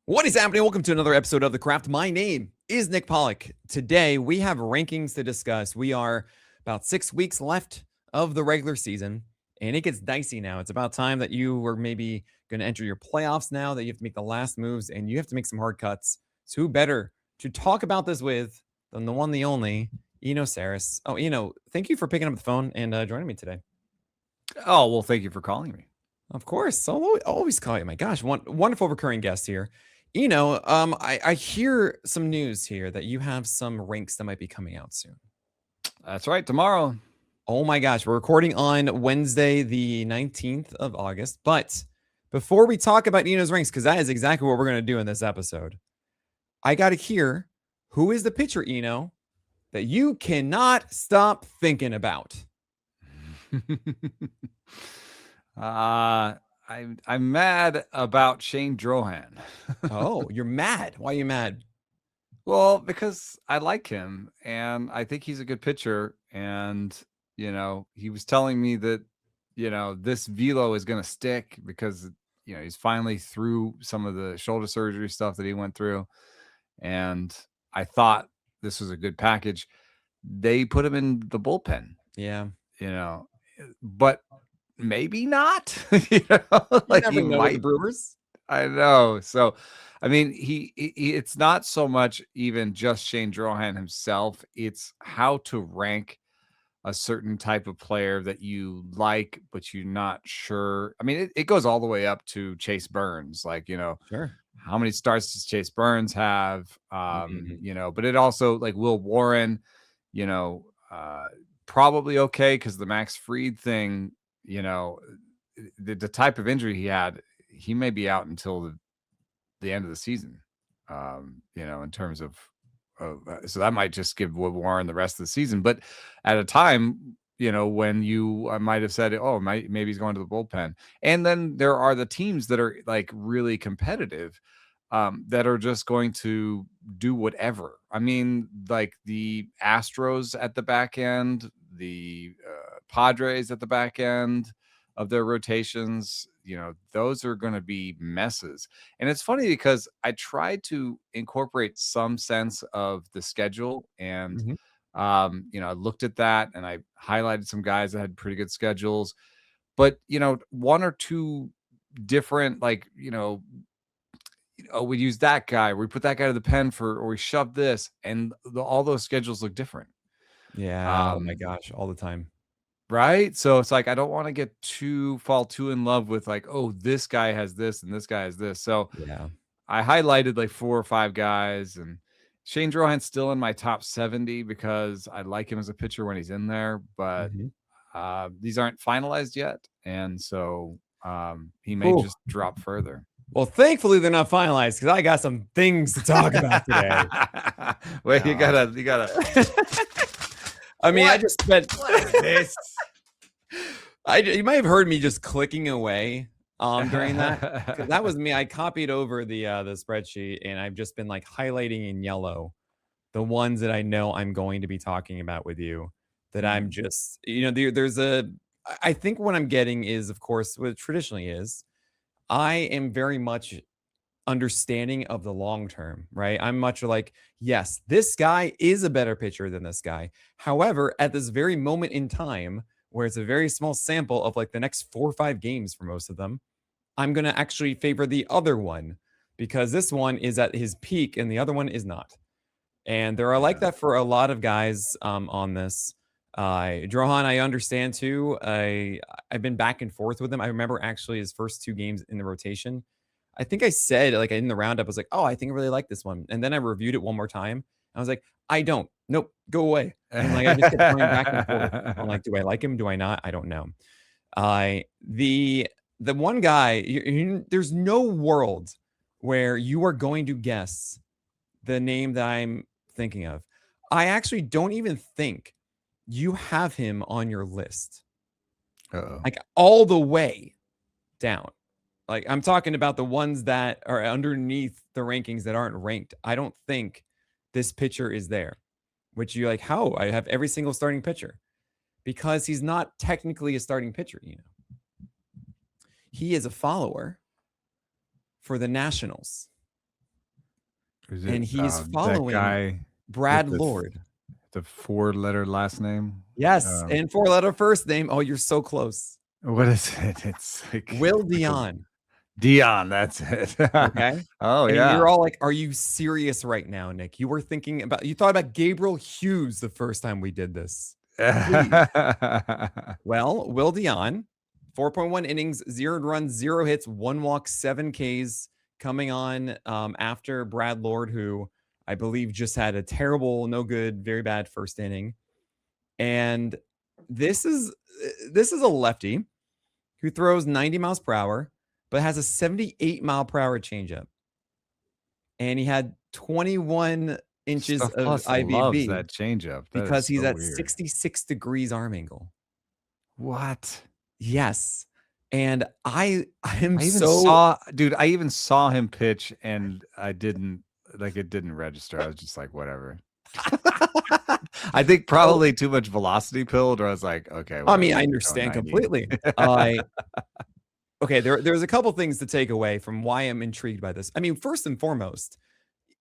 What is happening? Welcome to another episode of The Craft. My name is Nick Pollock. Today, we have rankings to discuss. We are about 6 weeks left of the regular season, and it gets dicey now. It's about time that you were maybe going to enter your playoffs now, that you have to make the last moves, and you have to make some hard cuts. So who better to talk about this with than the one, the only, Sarris. Oh, thank you for picking up the phone and joining me today. Oh, well, thank you for calling me. Of course. I'll always call you. My gosh, wonderful recurring guest here. I hear some news here that you have some ranks that might be coming out soon. That's right, tomorrow. Oh my gosh, we're recording on Wednesday, the 19th of August. But before we talk about Eno's ranks, because that is exactly what we're going to do in this episode, I got to hear who is the pitcher, Eno, that you cannot stop thinking about. I'm mad about Shane Drohan. Oh, you're mad. Why are you mad? Well, because I like him and I think he's a good pitcher. And, he was telling me that, this velo is going to stick because, he's finally through some of the shoulder surgery stuff that he went through. And I thought this was a good package. They put him in the bullpen. Yeah. But maybe not. Like you never know with the Brewers. I know. So, I mean, he it's not so much even just Shane Drohan himself. It's how to rank a certain type of player that you like, but you're not sure. I mean, it goes all the way up to Chase Burns. Like, Sure. How many starts does Chase Burns have? But it also like Will Warren, probably okay because the Max Fried thing, the type of injury he had, he may be out until the end of the season. In terms of so that might just give Will Warren the rest of the season. But at a time, when I might have said, oh, maybe he's going to the bullpen. And then there are the teams that are like really competitive that are just going to do whatever. I mean, like the Astros at the back end, the Padres at the back end of their rotations, those are going to be messes. And it's funny because I tried to incorporate some sense of the schedule and, I looked at that and I highlighted some guys that had pretty good schedules, but, one or two different, we use that guy, we put that guy to the pen or we shove this, and all those schedules look different. Yeah. Oh my gosh, all the time. Right. So it's like, I don't want to fall too in love with like, oh, this guy has this and this guy has this. So yeah, I highlighted like 4 or 5 guys, and Shane Drohan's still in my top 70 because I like him as a pitcher when he's in there, but these aren't finalized yet. And so he may just drop further. Well, thankfully they're not finalized because I got some things to talk about today. Wait, you gotta. I mean, I just spent this. You might have heard me just clicking away during that, because that was me. I copied over the spreadsheet and I've just been like highlighting in yellow the ones that I know I'm going to be talking about with you. That I'm just, I think what I'm getting is, of course, what it traditionally is. I am very much understanding of the long term, right? I'm much like, yes, this guy is a better pitcher than this guy. However, at this very moment in time, where it's a very small sample of like the next 4 or 5 games for most of them, I'm going to actually favor the other one because this one is at his peak and the other one is not. And there are like that for a lot of guys on this. Drohan, I understand too. I've been back and forth with him. I remember actually his first 2 games in the rotation. I think I said like in the roundup, I was like, oh, I think I really like this one. And then I reviewed it one more time. I was like, I don't. Nope, go away. And like I just kept going back and forth. I'm like, do I like him? Do I not? I don't know. The one guy, there's no world where you are going to guess the name that I'm thinking of. I actually don't even think you have him on your list. Like all the way down. Like I'm talking about the ones that are underneath the rankings that aren't ranked. I don't think this pitcher is there, which you're like, how? I have every single starting pitcher because he's not technically a starting pitcher. He is a follower for the Nationals. Is it and he's that following guy with Brad Lord. the 4-letter last name? Yes, and 4-letter first name. Oh, you're so close. What is it? It's like Will Dion. Dion, that's it. Okay. Oh, And yeah. you're all like, are you serious right now, Nick? You thought about Gabriel Hughes the first time we did this. Well, Will Dion, 4.1 innings, 0 runs, 0 hits, 1 walk, 7 Ks, coming on after Brad Lord, who I believe just had a terrible, no good, very bad first inning. And this is a lefty who throws 90 miles per hour, but has a 78 mile per hour changeup. And he had 21 inches of IVB. Loves that changeup because he's at weird. 66 degrees arm angle. What? Yes. And I even saw him pitch, and it didn't register. I was just like, whatever. I think probably too much velocity pilled, or I was like, okay. I mean, I understand completely. Okay, there's a couple things to take away from why I'm intrigued by this. I mean, first and foremost,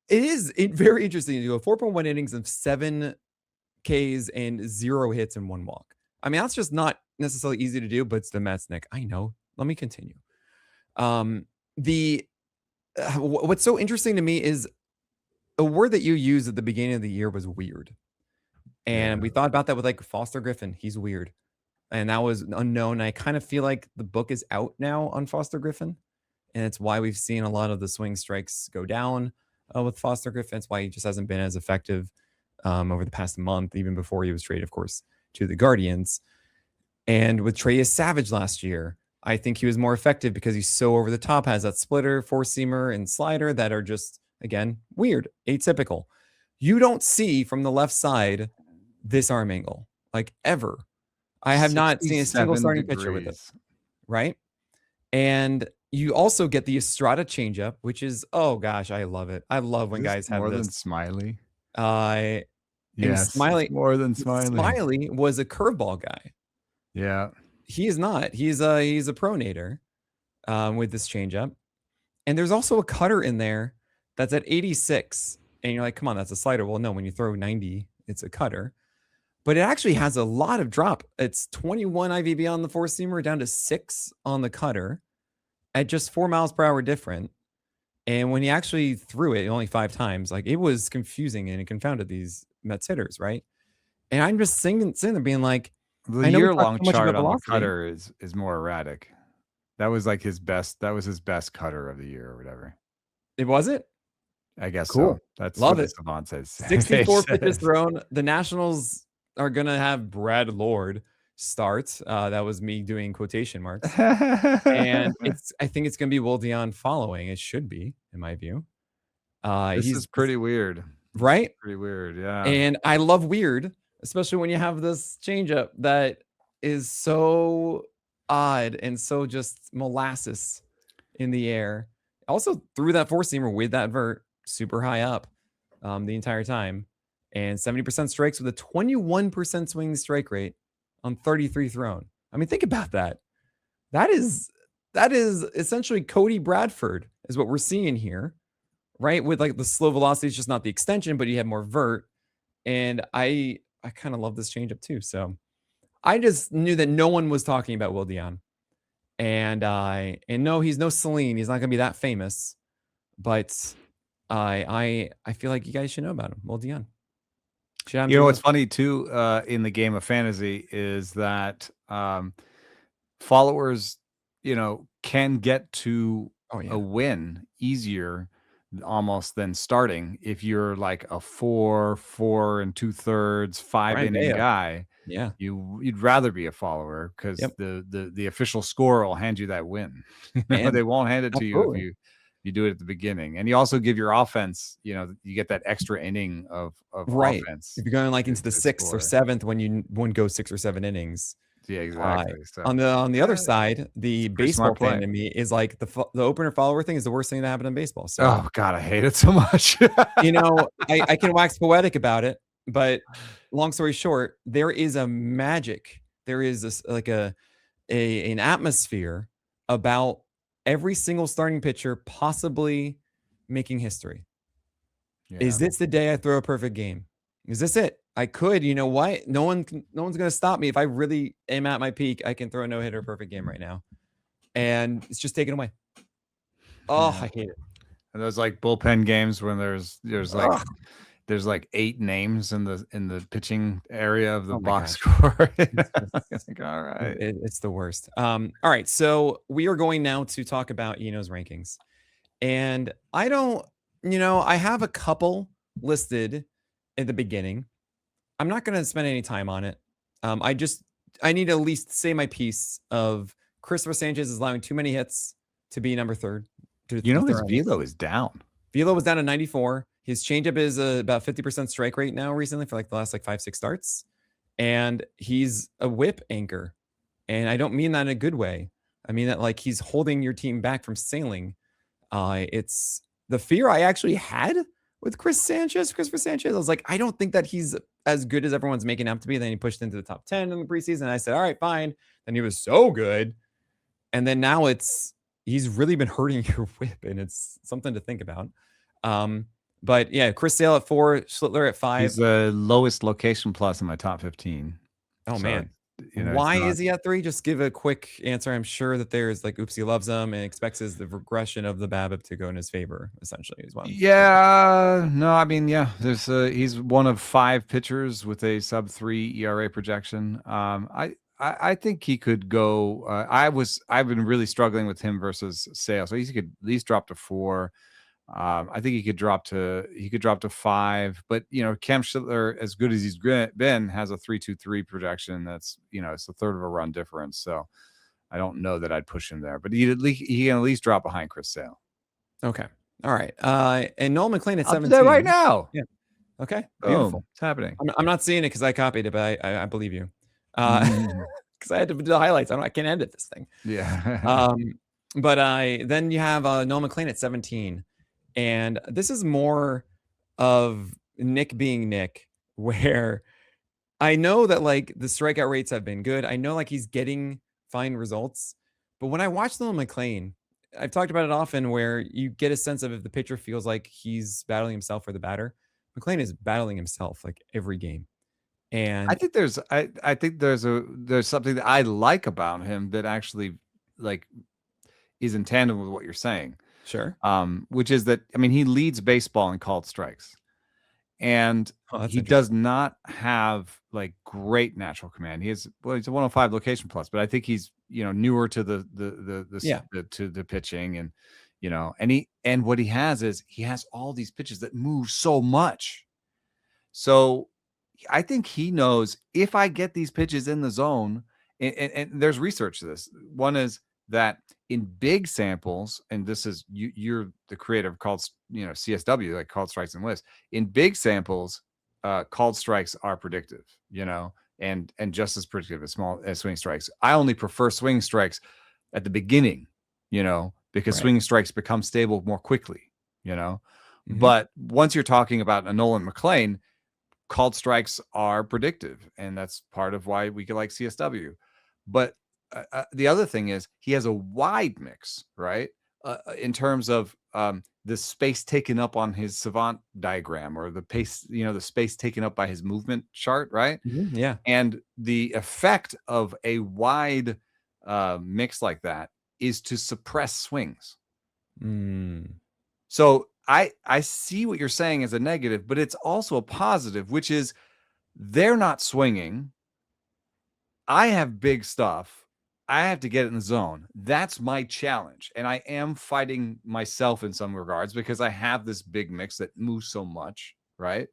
it is very interesting to do a 4.1 innings of 7 Ks and 0 hits and 1 walk. I mean, that's just not necessarily easy to do, but it's the Mets, Nick. I know. Let me continue. What's so interesting to me is a word that you used at the beginning of the year was weird. And we thought about that with like Foster Griffin. He's weird. And that was unknown. I kind of feel like the book is out now on Foster Griffin. And it's why we've seen a lot of the swing strikes go down with Foster Griffin. It's why he just hasn't been as effective over the past month, even before he was traded, of course, to the Guardians. And with Trey Savage last year, I think he was more effective because he's so over the top, has that splitter, four-seamer, and slider that are just, again, weird, atypical. You don't see from the left side this arm angle, like ever. I have not seen a single starting pitcher with it, right? And you also get the Estrada changeup, which is, oh gosh, I love it. I love when guys have this. More than Smiley? Yes, Smiley, more than Smiley. Smiley was a curveball guy. Yeah. He is not. He's a pronator with this changeup. And there's also a cutter in there that's at 86. And you're like, come on, that's a slider. Well, no, when you throw 90, it's a cutter. But it actually has a lot of drop. It's 21 IVB on the four-seamer down to 6 on the cutter at just 4 miles per hour different. And when he actually threw it only 5 times, like it was confusing and it confounded these Mets hitters, right? And I'm just sitting there being like, the year-long chart on the cutter is more erratic. That was like his best. That was his best cutter of the year or whatever. It was it? I guess cool. So. That's Love what it. Savant says. 64 pitches thrown. The Nationals are gonna have Brad Lord start. That was me doing quotation marks. And I think it's gonna be Will Dion following. It should be, in my view. This is pretty weird. Right? Pretty weird, yeah. And I love weird, especially when you have this changeup that is so odd and so just molasses in the air. Also threw that four-seamer with that vert super high up the entire time. And 70% strikes with a 21% swing strike rate on 33 thrown. I mean, think about that. That is essentially Cody Bradford is what we're seeing here, right? With like the slow velocity, it's just not the extension, but you have more vert. And I kind of love this changeup too. So I just knew that no one was talking about Will Dion. And no, he's no Celine. He's not gonna be that famous, but I feel like you guys should know about him. Will Dion. You know what's funny too in the game of fantasy is that followers, can get to a win easier almost than starting if you're like a 4 2/3, 5 inning guy. Yeah, you'd rather be a follower because the official score will hand you that win. They won't hand it to you if you do it at the beginning. And you also give your offense, you get that extra inning of offense. If you're going like into the 6th or 7th when you wouldn't go 6 or 7 innings. Yeah, exactly. So, on the other side, the baseball fan in me is like the opener follower thing is the worst thing that happened in baseball. So, oh God, I hate it so much. I can wax poetic about it, but long story short, there is a magic. There is this like an atmosphere about every single starting pitcher possibly making history. Is this the day I throw a perfect game? Is this it? I could, you know what? No one's going to stop me. If I really am at my peak, I can throw a no-hitter perfect game right now. And it's just taken away. Oh, I hate it. And those like bullpen games when there's like 8 names in the pitching area of the box score. Like, all right. It's the worst. All right. So we are going now to talk about Eno's rankings. And I don't, I have a couple listed at the beginning. I'm not going to spend any time on it. I need to at least say my piece of Cristopher Sanchez is allowing too many hits to be number 3rd. His velo is down. Velo was down to 94. His changeup is about 50% strike rate now recently for like the last 5-6 starts. And he's a whip anchor. And I don't mean that in a good way. I mean that like he's holding your team back from sailing. It's the fear I actually had with Cristopher Sanchez. I was like, I don't think that he's as good as everyone's making him to be. Then he pushed into the top 10 in the preseason. And I said, all right, fine. Then he was so good. And then now he's really been hurting your whip, and it's something to think about. But yeah, Chris Sale at 4, Schlittler at 5. He's the lowest location plus in my top 15. Oh, so, man. Why is he at 3? Just give a quick answer. I'm sure that there's like, oops, he loves him and expects the regression of the BABIP to go in his favor, essentially, as well. Yeah, no, I mean, yeah, there's he's one of 5 pitchers with a sub-3 ERA projection. I think he could go. I've been really struggling with him versus Sale, so he could at least drop to 4. I think he could drop to 5, but Cam Schlittler, as good as he's been, has a 3.23 projection. That's it's a third of a run difference. So I don't know that I'd push him there, but he can at least drop behind Chris Sale. Okay, all right. And Nolan McLean at 17 there right now. Yeah. Okay. Beautiful. Boom. It's happening. I'm not seeing it because I copied it, but I believe you. Because I had to do the highlights. I can't edit this thing. Yeah. But then you have Nolan McLean at 17. And this is more of Nick being Nick, where I know that like the strikeout rates have been good. I know like he's getting fine results. But when I watch Nolan McLean, I've talked about it often where you get a sense of if the pitcher feels like he's battling himself or the batter. McLean is battling himself like every game. And I think there's something that I like about him that actually like is in tandem with what you're saying. Sure. Which is that, I mean, he leads baseball in called strikes, and he does not have like great natural command. He's a 105 location plus, but I think he's newer to the pitching, and and what he has is he has all these pitches that move so much. So I think he knows if I get these pitches in the zone, and there's research to this. One is that in big samples, and this is you're the creator of called CSW, like called strikes and lists. In big samples, called strikes are predictive, and just as predictive as swing strikes. I only prefer swing strikes at the beginning, because swing strikes become stable more quickly, Mm-hmm. But once you're talking about a Nolan McLean, called strikes are predictive, and that's part of why we like CSW. But the other thing is he has a wide mix, right? In terms of the space taken up on his savant diagram, or the pace, the space taken up by his movement chart, right? Mm-hmm. Yeah. And the effect of a wide mix like that is to suppress swings. So I see what you're saying as a negative, but it's also a positive, which is they're not swinging. I have big stuff. I have to get it in the zone. That's my challenge. And I am fighting myself in some regards because I have this big mix that moves so much, right?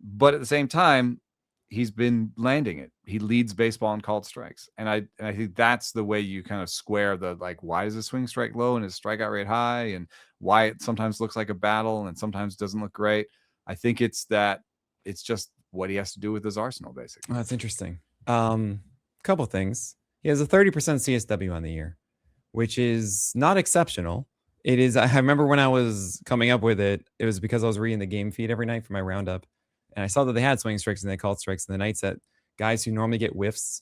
But at the same time, he's been landing it. He leads baseball in called strikes. And I think that's the way you kind of square the, like, why is the swing strike low and his strikeout rate high, and why it sometimes looks like a battle and sometimes doesn't look great. I think it's just what he has to do with his arsenal, basically. Oh, that's interesting. Couple things. He has a 30% CSW on the year, which is not exceptional. It is. I remember when I was coming up with it, it was because I was reading the game feed every night for my roundup, and I saw that they had swing strikes and they called strikes. And the nights that guys who normally get whiffs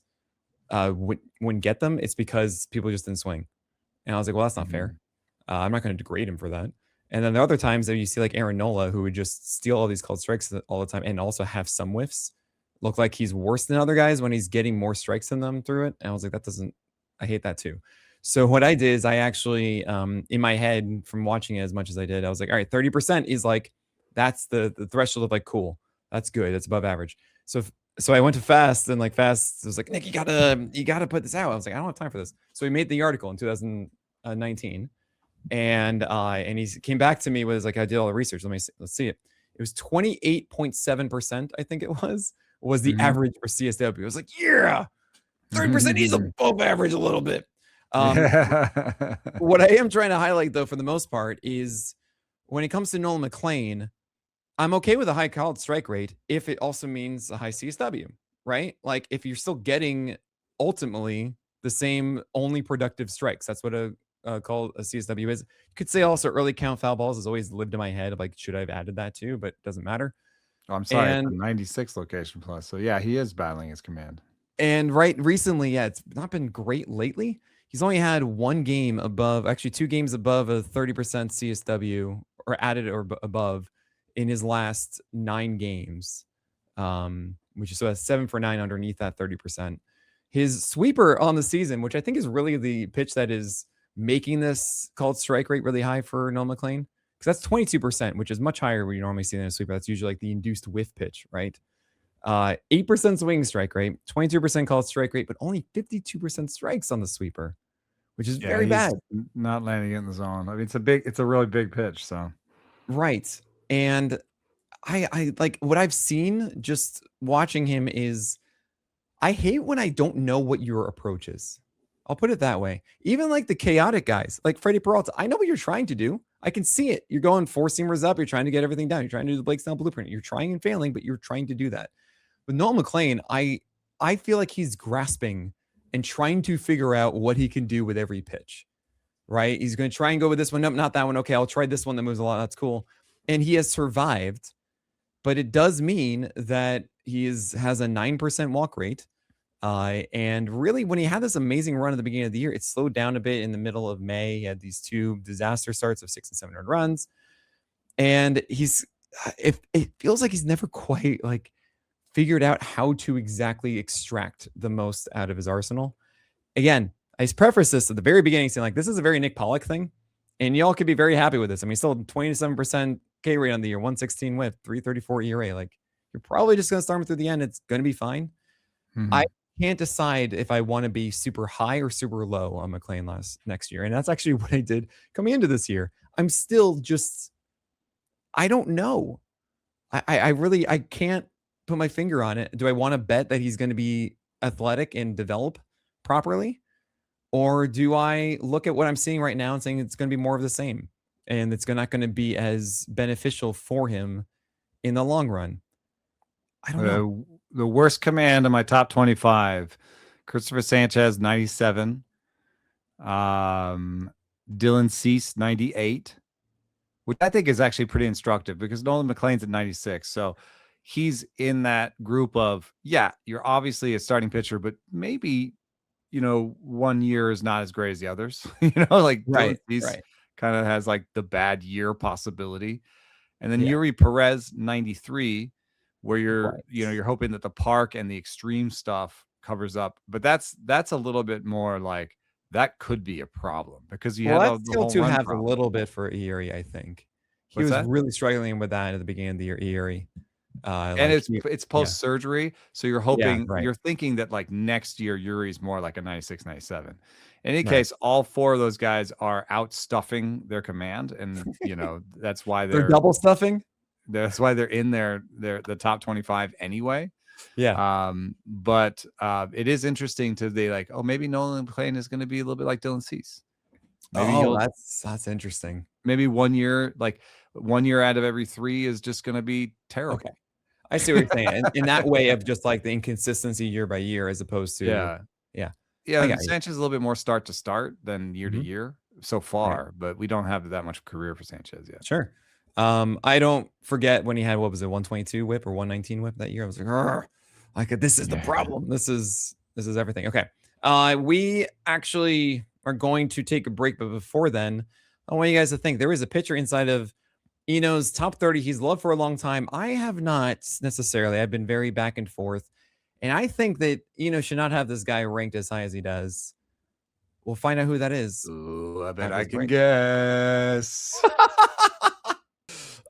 wouldn't get them, it's because people just didn't swing. And I was like, well, that's not fair. I'm not going to degrade him for that. And then the other times that you see like Aaron Nola, who would just steal all these called strikes all the time and also have some whiffs, look like he's worse than other guys when he's getting more strikes than them through it. And I was like, I hate that too. So what I did is I actually, in my head from watching it as much as I did, I was like, all right, 30% is like, that's the threshold of like, cool, that's good, that's above average. So I went to Fast, and like Fast was like, Nick, you gotta put this out. I was like, I don't have time for this. So he made the article in 2019, and he came back to me with like, I did all the research. Let's see it. It was 28.7%, I think it was the average for CSW. It was like, yeah, 30%. He's above average a little bit. What I am trying to highlight, though, for the most part, is when it comes to Nolan McLean, I'm okay with a high called strike rate if it also means a high CSW, right? Like if you're still getting ultimately the same only productive strikes. That's what a called a CSW is. You could say also early count foul balls has always lived in my head of like, should I have added that too? But it doesn't matter. Oh, I'm sorry, it's a 96 location plus. So yeah, he is battling his command. And right recently, yeah, it's not been great lately. He's only had one game above, actually 2 games above a 30% CSW or added or above in his last 9 games, which is so that's 7 for 9 underneath that 30%. His sweeper on the season, which I think is really the pitch that is making this called strike rate really high for Nolan McLean, because that's 22%, which is much higher where you normally see in a sweeper. That's usually like the induced whiff pitch, right? 8% swing strike rate, 22% called strike rate, but only 52% strikes on the sweeper, which is very bad. Not landing it in the zone. I mean, it's a really big pitch. So right. And I like what I've seen just watching him is I hate when I don't know what your approach is. I'll put it that way. Even like the chaotic guys, like Freddie Peralta, I know what you're trying to do. I can see it. You're going 4-seamers up. You're trying to get everything down. You're trying to do the Blake Snell blueprint. You're trying and failing, but you're trying to do that. With Nolan McLean, I feel like he's grasping and trying to figure out what he can do with every pitch, right? He's going to try and go with this one. Nope, not that one. Okay, I'll try this one that moves a lot. That's cool. And he has survived, but it does mean that he has a 9% walk rate. And really, when he had this amazing run at the beginning of the year, it slowed down a bit in the middle of May. He had these 2 disaster starts of 600 and 700 runs. And it feels like he's never quite like figured out how to exactly extract the most out of his arsenal. Again, I preface this at the very beginning saying like, this is a very Nick Pollock thing. And y'all could be very happy with this. I mean, still 27% K rate on the year, 116 whip, 334 ERA. Like you're probably just going to start him through the end. It's going to be fine. I can't decide if I want to be super high or super low on McLean next year. And that's actually what I did coming into this year. I'm still just, I don't know. I can't put my finger on it. Do I want to bet that he's going to be athletic and develop properly? Or do I look at what I'm seeing right now and saying it's going to be more of the same and it's not going to be as beneficial for him in the long run? I don't know. The worst command in my top 25, Cristopher Sanchez, 97. Dylan Cease, 98, which I think is actually pretty instructive because Nolan McLean's at 96. So he's in that group of, yeah, you're obviously a starting pitcher, but maybe, 1 year is not as great as the others. Like right, kind of has like the bad year possibility. And then Yuri Perez, 93, where you're hoping that the park and the extreme stuff covers up. But that's a little bit more like that could be a problem because you had the whole to have problem. a little bit for Erie, I think. He was really struggling with that at the beginning of the year, Erie. And it's post-surgery, so you're hoping, you're thinking that like next year Yuri's more like a 96, 97. In any case, all 4 of those guys are out stuffing their command, and that's why they're double stuffing. That's why they're in the top 25 anyway. Yeah. But it is interesting to be like, oh, maybe Nolan McLean is going to be a little bit like Dylan Cease. Maybe that's interesting. Maybe 1 year, like 1 year out of every 3 is just going to be terrible. Okay. I see what you're saying. In that way of just like the inconsistency year by year, as opposed to Sanchez is a little bit more start to start than year to year so far, but we don't have that much career for Sanchez yet. Sure. I don't forget when he had, what was it, 122 whip or 119 whip that year. I was like, this is the problem. This is everything. Okay. We actually are going to take a break, but before then, I want you guys to think there is a pitcher inside of Eno's top 30 he's loved for a long time. I have not necessarily. I've been very back and forth. And I think that Eno should not have this guy ranked as high as he does. We'll find out who that is. Ooh, I bet after I this can break. guess.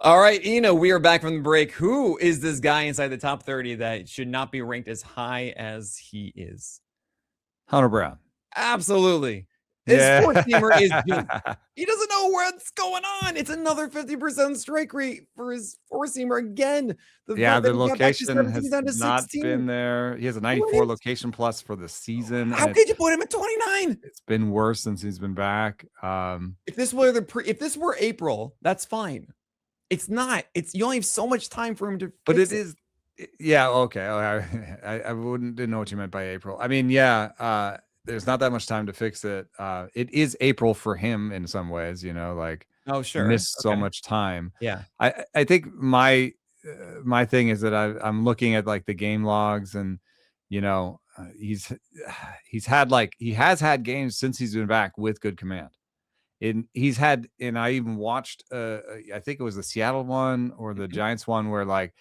All right, Eno, we are back from the break. Who is this guy inside the top 30 that should not be ranked as high as he is? Hunter Brown. Absolutely. His four-seamer is just, he doesn't know what's going on. It's another 50% strike rate for his four-seamer again. The location has not been there. He has a 94 location plus for the season. How could you put him at 29? It's been worse since he's been back. If this were April, that's fine. It's not. You only have so much time for him to. But it is. Yeah. Okay. I didn't know what you meant by April. I mean, yeah. There's not that much time to fix it. It is April for him in some ways, like oh sure, missed so much time. Yeah, I think my thing is that I'm looking at like the game logs, and he has had games since he's been back with good command. And I even watched I think it was the Seattle one or the Giants one where like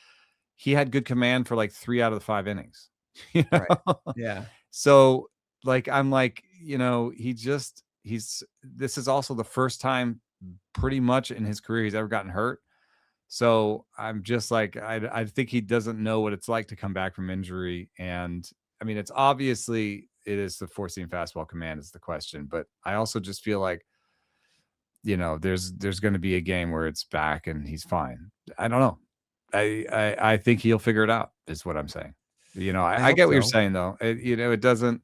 he had good command for like 3 out of the 5 innings. Right. Yeah. So like, I'm like, this is also the first time pretty much in his career he's ever gotten hurt. So I'm just like, I think he doesn't know what it's like to come back from injury. And I mean, it is the four-seam fastball command is the question, but I also just feel like, there's going to be a game where it's back and he's fine. I don't know. I think he'll figure it out is what I'm saying. I get what you're saying though. It doesn't.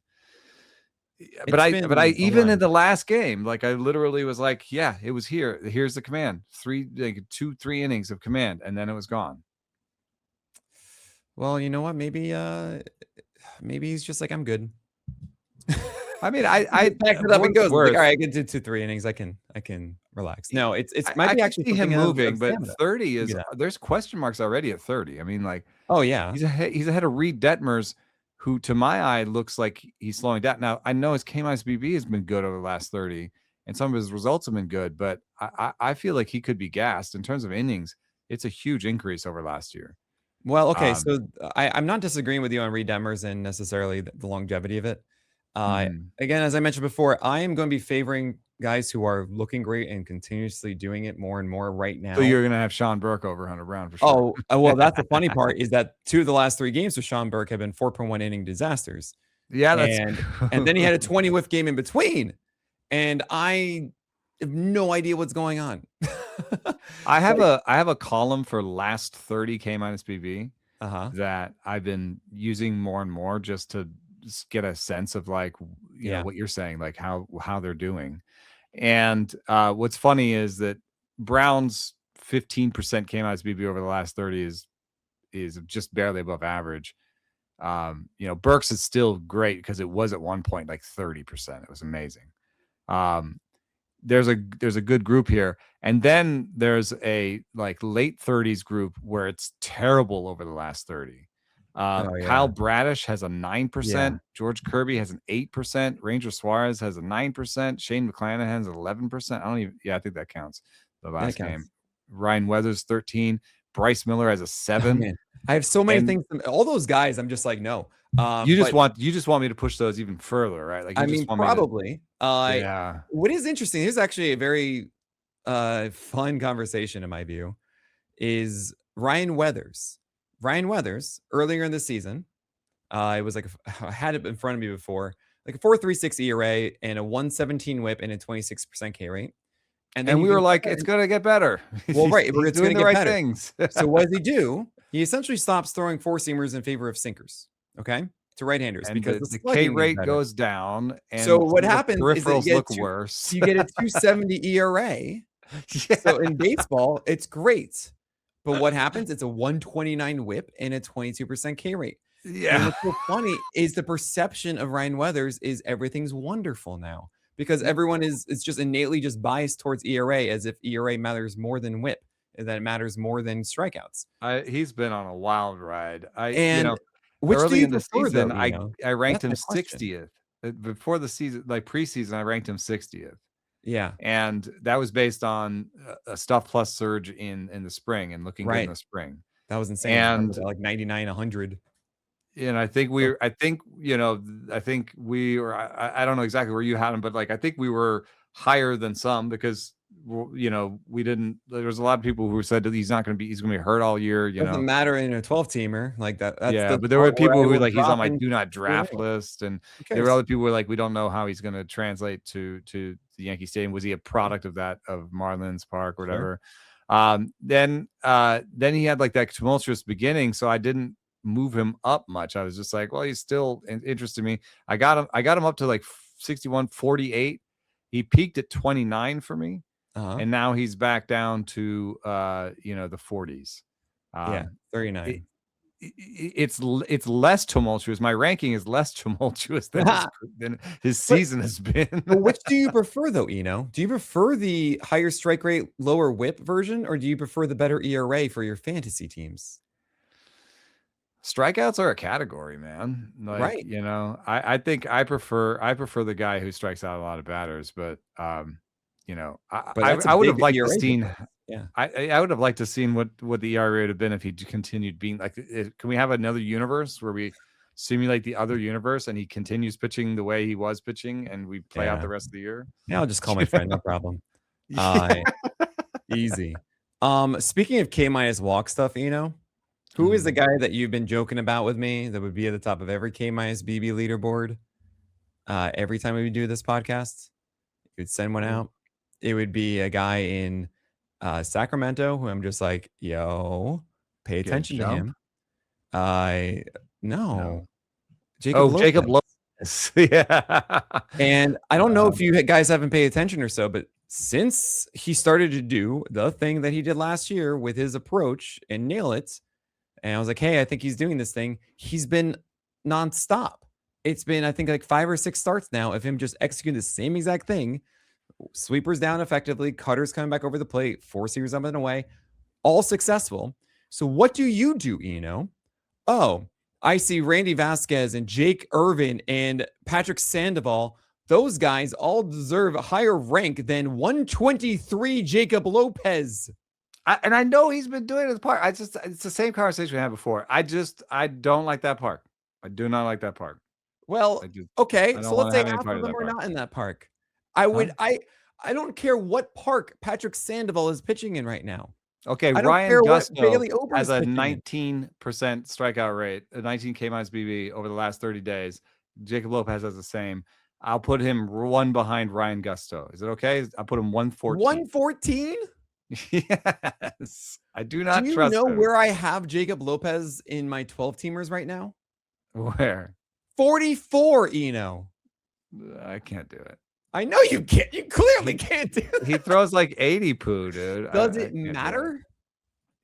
But I even in the last game, like I literally was like, yeah, it was here. Here's the command. 3 innings of command, and then it was gone. Well, you know what? Maybe he's just like, I'm good. I mean, I backs it up and goes. Like, all right, I can do 2-3 innings. I can relax. No, it's might be actually see him moving, but 30 is there's question marks already at 30. I mean, like, oh yeah, he's ahead of Reed Detmers, who to my eye looks like he's slowing down. Now I know his K-minus BB has been good over the last 30, and some of his results have been good, but I feel like he could be gassed in terms of innings. It's a huge increase over last year. Well, okay, so I'm not disagreeing with you on Reed Detmers and necessarily the longevity of it. Again, as I mentioned before, I am going to be favoring guys who are looking great and continuously doing it more and more right now. So you're going to have Sean Burke over Hunter Brown for sure. Oh, well, that's the funny part is that 2 of the last 3 games with Sean Burke have been 4.1 inning disasters. Yeah, and then he had a 20 whiff game in between, and I have no idea what's going on. I have a column for last 30 K-minus BB that I've been using more and more just to get a sense of like what you're saying, like how they're doing. And what's funny is that Brown's 15% K-minus BB over the last 30 is just barely above average. Burke's is still great because it was at one point like 30%. It was amazing. There's a good group here, and then there's a like late 30s group where it's terrible over the last 30. Kyle Bradish has a 9%. Yeah. George Kirby has an 8%. Ranger Suarez has a 9%. Shane McClanahan has 11%. I think that counts. The last game. Ryan Weathers 13. Bryce Miller has a 7. Man. I have so many things. All those guys, I'm just like, no. You just want me to push those even further, right? Like, probably. Yeah. What is interesting? Here's actually a very fun conversation in my view. Is Ryan Weathers. Ryan Weathers earlier in the season, it was like I had it in front of me before, like a 4.36 ERA and a 117 WHIP and a 26% K rate. And then we were like, it's gonna get better. Well, right, we're doing the right things. So what does he do? He essentially stops throwing four seamers in favor of sinkers. Okay, to right-handers, and because the K rate goes down. And so what happens is that look worse. You get a 2.70 ERA. Yeah. So in baseball, it's great. But what happens? It's a 129 whip and a 22% K rate. Yeah. And what's so funny is the perception of Ryan Weathers is everything's wonderful now because everyone is just innately just biased towards ERA as if ERA matters more than whip, and that it matters more than strikeouts. He's been on a wild ride. Which early in the season, though, I ranked him 60th. Before the season, like preseason, I ranked him 60th. Yeah. And that was based on a stuff plus surge in the spring and looking good in Right. the spring. That was insane. That was And like 99, 100. and I think I think we were, I don't know exactly where you had him, but like, I think we were higher than some because, we didn't, there was a lot of people who said that he's going to be hurt all year, Doesn't matter in a 12-teamer like that. That's Yeah, the but there were part where people I who will like, he's on drop my in do not draft Urena. list. And Who there were cares? other people who were like, we don't know how he's going to translate to the Yankee Stadium. Was he a product of Marlins Park or whatever? Then he had like that tumultuous beginning. So I didn't move him up much. I was just like, well, he's still interested me. I got him up to like 61, 48. He peaked at 29 for me. And now he's back down to the 40s. 39. It's less tumultuous. My ranking is less tumultuous than his season has been. Which do you prefer though, Eno? Do you prefer the higher strike rate, lower whip version, or do you prefer the better ERA for your fantasy teams? Strikeouts are a category, man. Like, right. I think I prefer the guy who strikes out a lot of batters, but I would have liked to seen. Yeah, I would have liked to seen what the ERA would have been if he continued being like. Can we have another universe where we simulate the other universe and he continues pitching the way he was pitching and we play out the rest of the year? Yeah, I'll just call my friend. No problem. Easy. Speaking of K- walk stuff, who is the guy that you've been joking about with me that would be at the top of every K- BB leaderboard? Every time we do this podcast, you would send one out. It would be a guy in Sacramento who I'm just like, yo, pay attention to him. No. Jacob Lopez. Yeah. And I don't know if you guys haven't paid attention or so, but since he started to do the thing that he did last year with his approach and nail it, and I was like, hey, I think he's doing this thing. He's been nonstop. It's been, I think, like 5 or 6 starts now of him just executing the same exact thing. Sweepers down effectively, cutters coming back over the plate, 4-seamers up and away, all successful. So what do you do, Eno? Oh, I see Randy Vasquez and Jake Irvin and Patrick Sandoval. Those guys all deserve a higher rank than 123 Jacob Lopez. And I know he's been doing it at the park. It's the same conversation we had before. I don't like that park. I do not like that park. Well, okay. So let's say half of them are not in that park. I don't care what park Patrick Sandoval is pitching in right now. Okay, Ryan Gusto has a 19% strikeout rate, a 19 K- BB over the last 30 days. Jacob Lopez has the same. I'll put him one behind Ryan Gusto. Is it okay? I'll put him 114. 114? Yes. I do not trust him. Do you know where I have Jacob Lopez in my 12-teamers right now? Where? 44, Eno. I can't do it. I know you can't. You clearly can't do it. He throws like 80 poo, dude. Does it matter?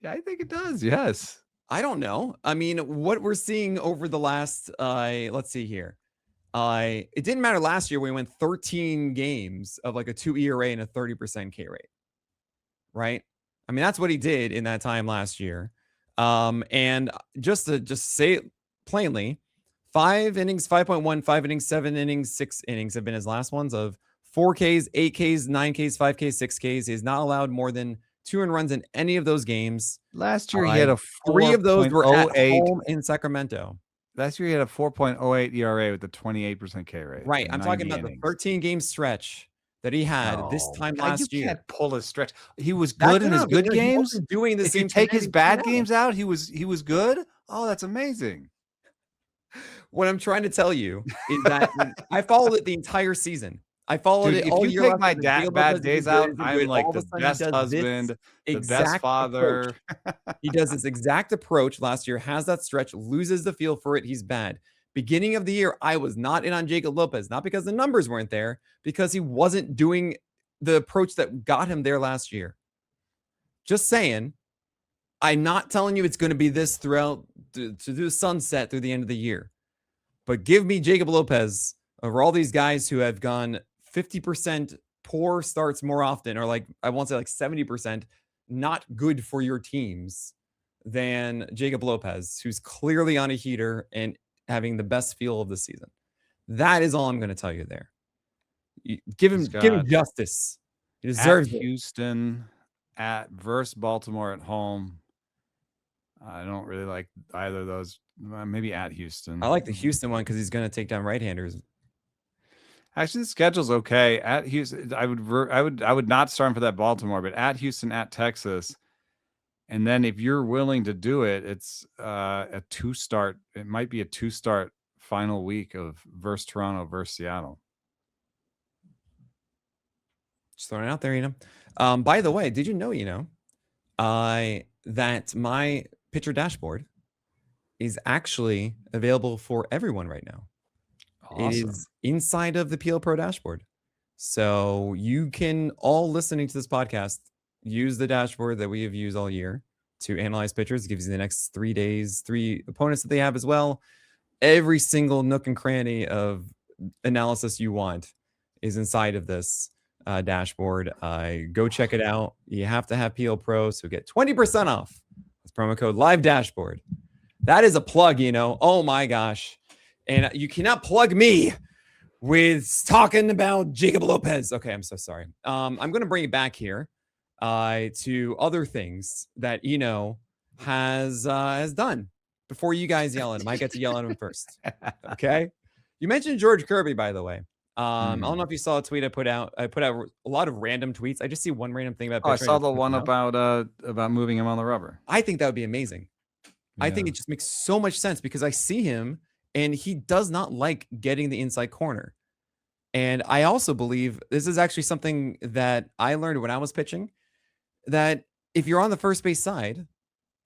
Yeah, I think it does. Yes. I don't know. I mean, what we're seeing over the last, let's see here. It didn't matter last year. We went 13 games of like a 2 ERA and a 30% K rate. Right? I mean, that's what he did in that time last year. And just to say it plainly, 5 innings, 5.1, 5 innings, 7 innings, 6 innings have been his last ones of 4 Ks, 8 Ks, 9 Ks, 5 Ks, 6 Ks. He's not allowed more than 2 earned runs in any of those games. Last year he had a 3 of those were at home in Sacramento. Last year he had a 4.08 ERA with a 28% K rate. Right. I'm talking about the 13-game stretch that he had this time last year. You can't pull his stretch. He was good in his good games. Doing the if same you take his bad games out, he was good. Oh, that's amazing. What I'm trying to tell you is that I followed it the entire season. I followed it all year. If you take my bad days out, I'm like the best husband, the best father. He does this exact approach last year, has that stretch, loses the feel for it. He's bad. Beginning of the year, I was not in on Jacob Lopez, not because the numbers weren't there, because he wasn't doing the approach that got him there last year. Just saying, I'm not telling you it's going to be this throughout to the sunset through the end of the year. But give me Jacob Lopez over all these guys who have gone 50% poor starts more often, or like, I won't say like 70% not good for your teams than Jacob Lopez, who's clearly on a heater and having the best feel of the season. That is all I'm going to tell you there. Give him justice. He deserves at Houston, at versus Baltimore at home. I don't really like either of those. Maybe at Houston. I like the Houston one because he's going to take down right-handers. Actually, the schedule's okay. At Houston, I would not start him for that Baltimore, but at Houston, at Texas, and then if you're willing to do it, it's a 2-start. It might be a 2-start final week of versus Toronto versus Seattle. Just throwing it out there, By the way, did you know, that my pitcher dashboard is actually available for everyone right now. Awesome. It is inside of the PL Pro dashboard. So you can all listening to this podcast use the dashboard that we have used all year to analyze pitchers. It gives you the next 3 days, 3 opponents that they have as well. Every single nook and cranny of analysis you want is inside of this dashboard. Go check it out. You have to have PL Pro, so get 20% off. That's promo code Live Dashboard. That is a plug, Oh my gosh. And you cannot plug me with talking about Jacob Lopez. Okay, I'm so sorry. I'm going to bring it back here to other things that has done before you guys yell at him. I get to yell at him first. Okay. You mentioned George Kirby, by the way. I don't know if you saw a tweet I put out. I put out a lot of random tweets. I just see one random thing about. I saw the one about moving him on the rubber. I think that would be amazing. Yeah. I think it just makes so much sense because I see him and he does not like getting the inside corner. And I also believe this is actually something that I learned when I was pitching, that if you're on the first base side,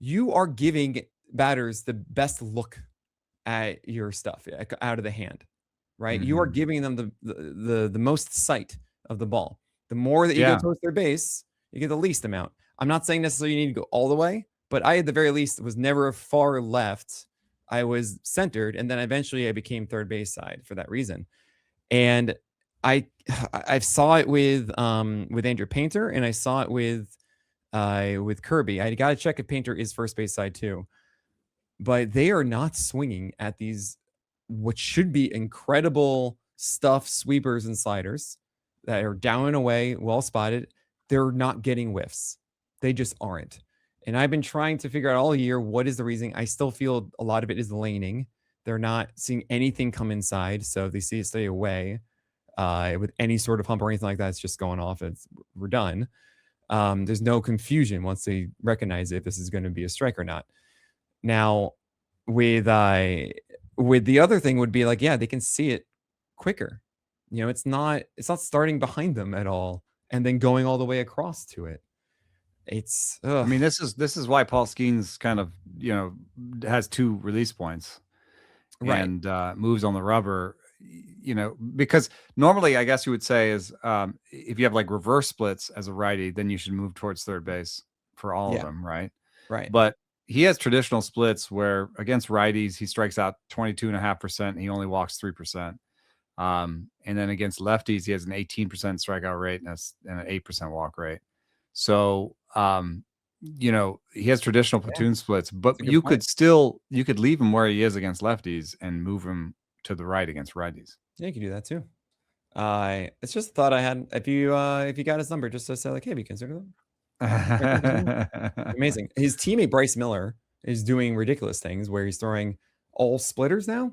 you are giving batters the best look at your stuff out of the hand, right? Mm-hmm. You are giving them the most sight of the ball. The more that you go towards their base, you get the least amount. I'm not saying necessarily you need to go all the way, but I, at the very least, was never far left. I was centered, and then eventually I became third base side for that reason. And I saw it with Andrew Painter, and I saw it with Kirby. I got to check if Painter is first base side too, but they are not swinging at these what should be incredible stuff, sweepers and sliders that are down and away, well spotted. They're not getting whiffs. They just aren't. And I've been trying to figure out all year what is the reason. I still feel a lot of it is laning. They're not seeing anything come inside, so if they see it stay away with any sort of hump or anything like that, it's just going off. We're done. There's no confusion once they recognize if this is going to be a strike or not. Now, with the other thing would be like, yeah, they can see it quicker. It's not starting behind them at all and then going all the way across to it. It's I mean, this is why Paul Skeens kind of has 2 release points, right, and moves on the rubber. Because normally I guess you would say is if you have like reverse splits as a righty, then you should move towards third base for all of them, right? Right. But he has traditional splits where against righties he strikes out 22.5%. He only walks 3%. And then against lefties he has an 18% strikeout rate and an 8% walk rate. So he has traditional platoon splits, but you could leave him where he is against lefties and move him to the right against righties. Yeah, you can do that too. It's just a thought I had. If you got his number, just to say like, hey, have you considered them? Amazing. His teammate Bryce Miller is doing ridiculous things where he's throwing all splitters now.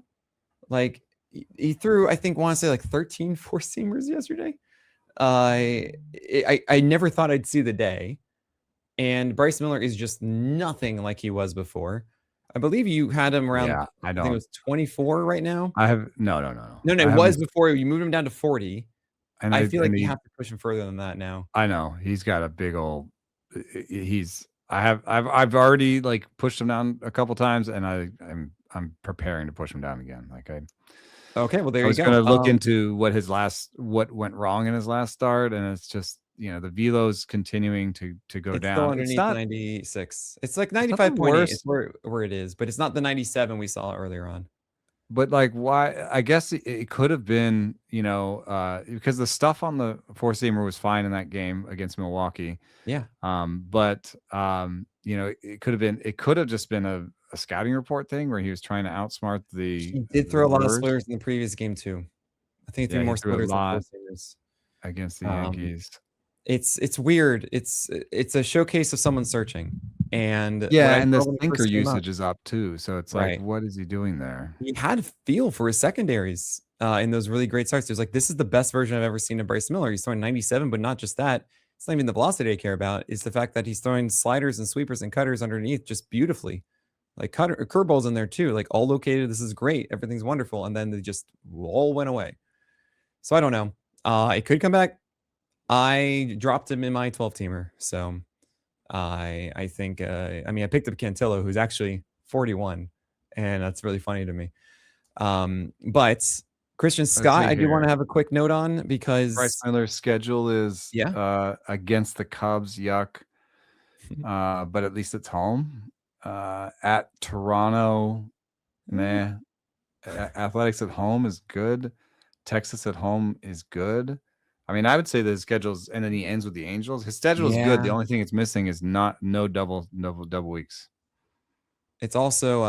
Like he threw, I think, want to say like 13 4-seamers yesterday. I never thought I'd see the day. And Bryce Miller is just nothing like he was before. I believe you had him around. Yeah, I think it was 24 right now. I have no. It was before you moved him down to 40. And I feel like you have to push him further than that now. I know he's got a big old. I've already like pushed him down a couple times, and I'm preparing to push him down again. Okay, well there you go. I was going to look into what went wrong in his last start, and it's just the velo's continuing to go down. Still underneath 96. It's like 95.8 is where it is, but it's not the 97 we saw earlier on. But like, why? I guess it could have been, because the stuff on the 4-seamer was fine in that game against Milwaukee. Yeah. But it could have just been a scouting report thing where he was trying to outsmart the. He did throw a lot of slurs in the previous game too. I think he threw Yeah, he more threw a splitters than four lot seamers. against the Um, Yankees. it's weird. It's a showcase of someone searching. And what Yeah, I and the saw when he sinker first came up, usage is up too. So it's like, right? what is he doing there? He had feel for his secondaries in those really great starts. There's like, this is the best version I've ever seen of Bryce Miller. He's throwing 97, but not just that. It's not even the velocity I care about. It's the fact that he's throwing sliders and sweepers and cutters underneath just beautifully. Like curveballs in there too, like all located. This is great. Everything's wonderful. And then they just all went away. So I don't know. It could come back. I dropped him in my 12-teamer. So I think, I mean, I picked up Cantillo, who's actually 41. And that's really funny to me. But Christian Scott, I do want to have a quick note on because Bryce Miller's schedule is against the Cubs, yuck. But at least it's home. At Toronto, meh. Athletics at home is good. Texas at home is good. I mean, I would say that his schedule's, and then he ends with the Angels. His schedule is good. The only thing it's missing is no double weeks. It's also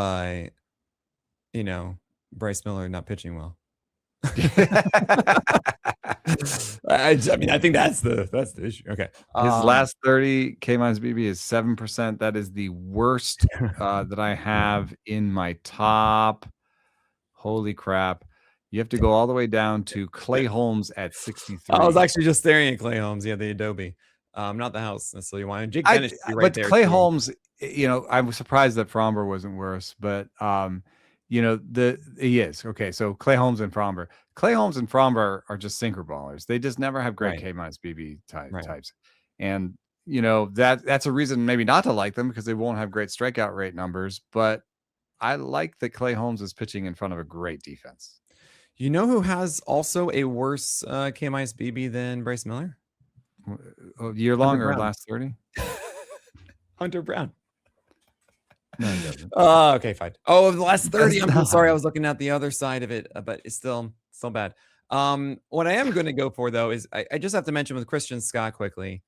you know, Bryce Miller not pitching well. I mean, I think that's the issue. Okay. His last 30 K-BB is 7%. That is the worst that I have in my top. Holy crap. You have to go all the way down to Clay Holmes at 63. I was actually just staring at Clay Holmes. Yeah, the Adobe. Not the house necessarily. Why? Jake Bennett right there. Clay Holmes, you know, I was surprised that Framber wasn't worse, but you know, he is. Okay, so Clay Holmes and Framber. Clay Holmes and Framber are just sinker ballers. They just never have great K-BB types. And you know, that's a reason maybe not to like them because they won't have great strikeout rate numbers, but I like that Clay Holmes is pitching in front of a great defense. You know who has also a worse K-BB than Bryce Miller? Year long or last 30? Hunter Brown. No, he doesn't. Okay, fine. Oh, the last 30. I'm sorry, I was looking at the other side of it, but it's still bad. What I am going to go for though is I just have to mention with Christian Scott quickly.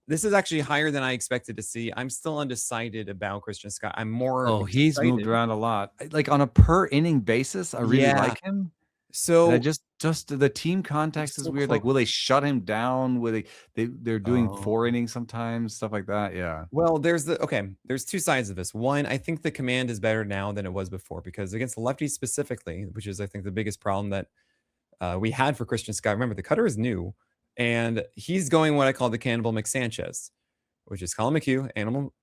This is actually higher than I expected to see. I'm still undecided about Christian Scott. I'm more. Oh, he's moved around a lot. Like on a per inning basis, I really like him. So just the team context is weird. Like, will they shut him down? Will they're doing 4 innings sometimes, stuff like that. Yeah. Well, there's two sides of this. One, I think the command is better now than it was before because against the lefties specifically, which is I think the biggest problem that we had for Christian Scott. Remember, the cutter is new, and he's going what I call the Cannibal McSanchez, which is Colin McHugh,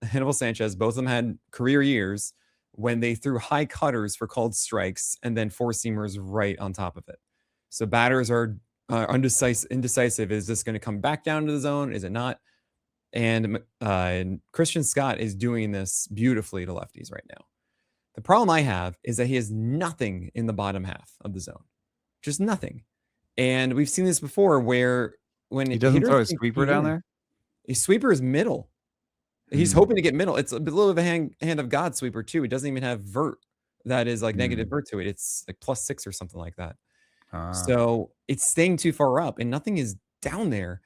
Hannibal Sanchez. Both of them had career years when they threw high cutters for called strikes and then 4-seamers right on top of it. So batters are indecisive. Is this going to come back down to the zone? Is it not? And Christian Scott is doing this beautifully to lefties right now. The problem I have is that he has nothing in the bottom half of the zone. Just nothing. And we've seen this before where when he doesn't throw a sweeper down there? A sweeper is middle. He's hoping to get middle. It's a little of a hand of God sweeper too. It doesn't even have vert that is like negative vert to it. It's like +6 or something like that. So it's staying too far up and nothing is down there.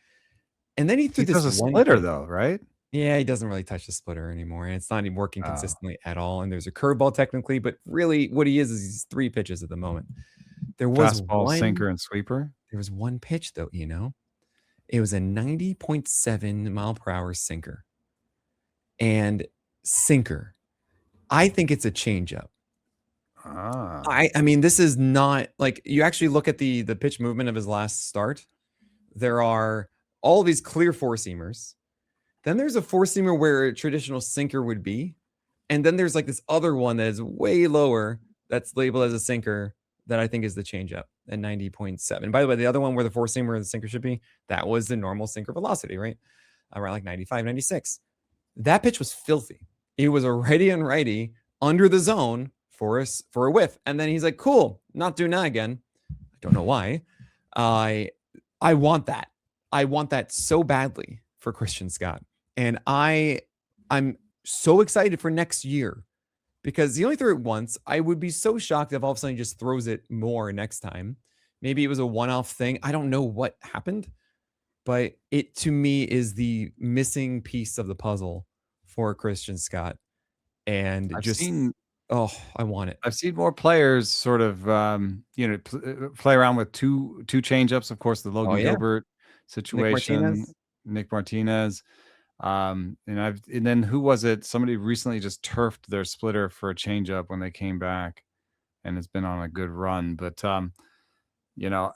And then he threw this a splitter though, right? Yeah, he doesn't really touch the splitter anymore. And it's not even working consistently at all. And there's a curveball technically, but really what he is he's 3 pitches at the moment. There was fastball, sinker, and sweeper. There was one pitch though, you know. It was a 90.7 mile per hour sinker. And sinker. I think it's a changeup. I mean, this is not like you actually look at the pitch movement of his last start. There are all these clear 4-seamers. Then there's a 4-seamer where a traditional sinker would be. And then there's like this other one that is way lower that's labeled as a sinker that I think is the changeup at 90.7. By the way, the other one where the 4-seamer and the sinker should be, that was the normal sinker velocity, right? Around like 95, 96. That pitch was filthy. It was a righty under the zone for a whiff. And then he's like, cool, not doing that again. I don't know why. I want that. I want that so badly for Christian Scott. And I'm so excited for next year because he only threw it once. I would be so shocked if all of a sudden he just throws it more next time. Maybe it was a one-off thing. I don't know what happened, but it to me is the missing piece of the puzzle for Christian Scott. And I've seen Oh, I want it. I've seen more players sort of, play around with two changeups. Of course, the Oh Logan yeah, Gilbert Nick situation, Martinez. Nick Martinez. And then who was it? Somebody recently just turfed their splitter for a changeup when they came back, and it's been on a good run. But you know,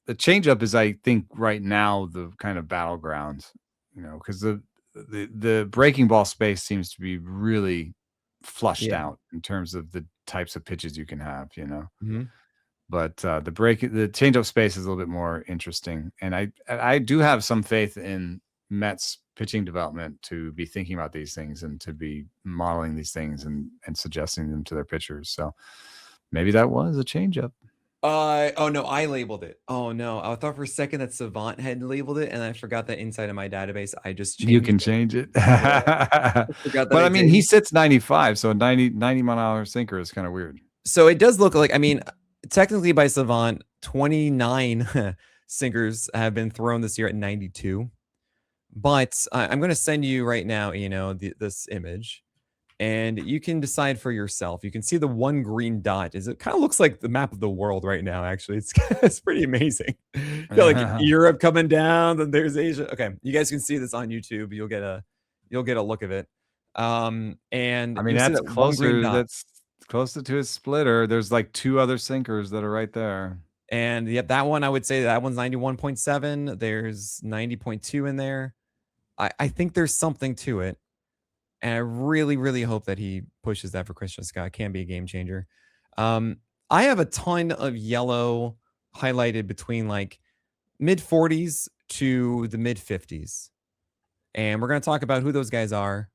the changeup is, I think, right now the kind of battleground. Because the breaking ball space seems to be really flushed Yeah. out in terms of the types of pitches you can have. Mm-hmm. But the changeup space is a little bit more interesting, and I do have some faith in Mets pitching development to be thinking about these things and to be modeling these things and suggesting them to their pitchers. So maybe that was a changeup. Oh no, I labeled it. Oh no, I thought for a second that Savant had labeled it, and I forgot that inside of my database, I just You changed can it. change it. Yeah, I forgot that But I I mean, did. he sits 95, so 90 mile-an-hour sinker is kind of weird. So it does look like, I mean, technically by Savant, 29 sinkers have been thrown this year at 92. But I'm going to send you right now, this image, and you can decide for yourself. You can see the one green dot. It kind of looks like the map of the world right now, actually. It's pretty amazing. You got like Europe coming down, then there's Asia. Okay, you guys can see this on YouTube. You'll get a look of it. And I mean, you'll see that's that one green closer. dot. That's closer to his splitter. There's like two other sinkers that are right there. And yep, that one, I would say that one's 91.7. There's 90.2 in there. I think there's something to it. And I really, really hope that he pushes that for Christian Scott. Can be a game changer. I have a ton of yellow highlighted between like mid 40s to the mid 50s. And we're going to talk about who those guys are.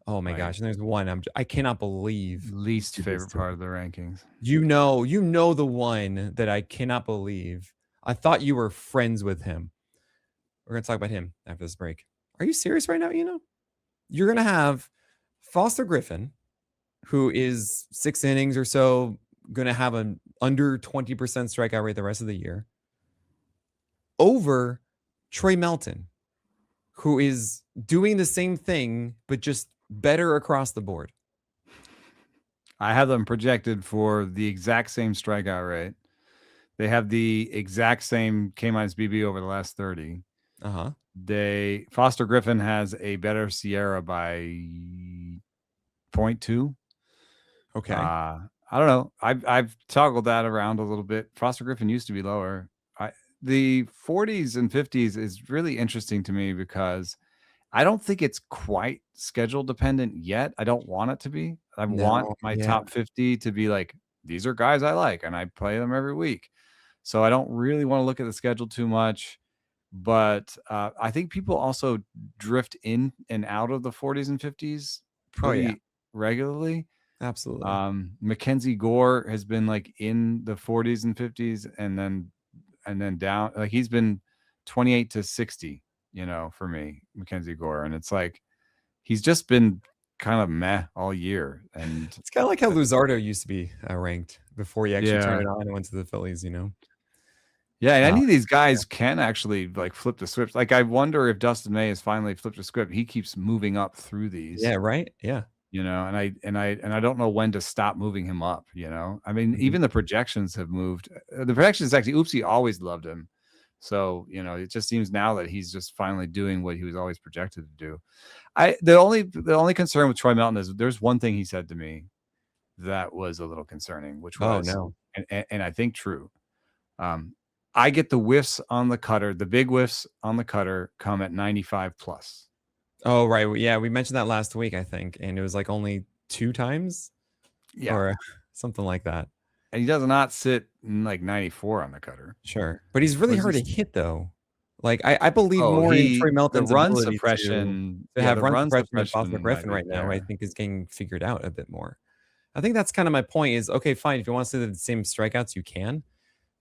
Oh my gosh. And there's one I cannot believe. Least favorite part of the rankings. You know the one that I cannot believe. I thought you were friends with him. We're going to talk about him after this break. Are you serious right now? You're going to have Foster Griffin, who is 6 innings or so, going to have an under 20% strikeout rate the rest of the year, over Trey Melton, who is doing the same thing, but just better across the board. I have them projected for the exact same strikeout rate. They have the exact same K-BB over the last 30. Uh-huh. Foster Griffin has a better Sierra by 0.2. Okay. I don't know. I've toggled that around a little bit. Foster Griffin used to be lower. The 40s and 50s is really interesting to me because I don't think it's quite schedule dependent yet. I don't want it to be. I want my top 50 to be like, these are guys I like and I play them every week. So I don't really want to look at the schedule too much. But I think people also drift in and out of the 40s and 50s pretty regularly. Absolutely. Mackenzie Gore has been like in the 40s and 50s and then down. Like he's been 28 to 60, for me, Mackenzie Gore. And it's like he's just been kind of meh all year. And it's kind of like how Luzardo used to be ranked before he actually turned it on and went to the Phillies, Yeah, and any of these guys can actually like flip the switch. Like I wonder if Dustin May has finally flipped the script. He keeps moving up through these. Yeah, right. Yeah. And I don't know when to stop moving him up. I mean, even the projections have moved. The projections actually, Oopsie always loved him. So it just seems now that he's just finally doing what he was always projected to do. The only concern with Troy Melton is there's one thing he said to me that was a little concerning, which was and I think true. I get the whiffs on the cutter. The big whiffs on the cutter come at 95 plus. Oh, right. Yeah, we mentioned that last week, I think. And it was like only 2 times? Yeah. Or something like that. And he does not sit in like 94 on the cutter. Sure. But he's really hard to hit, though. Like, I believe more in Troy Melton's ability suppression, to have run suppression than Foster Griffin right now, I think is getting figured out a bit more. I think that's kind of my point is, okay, fine. If you want to see the same strikeouts, you can.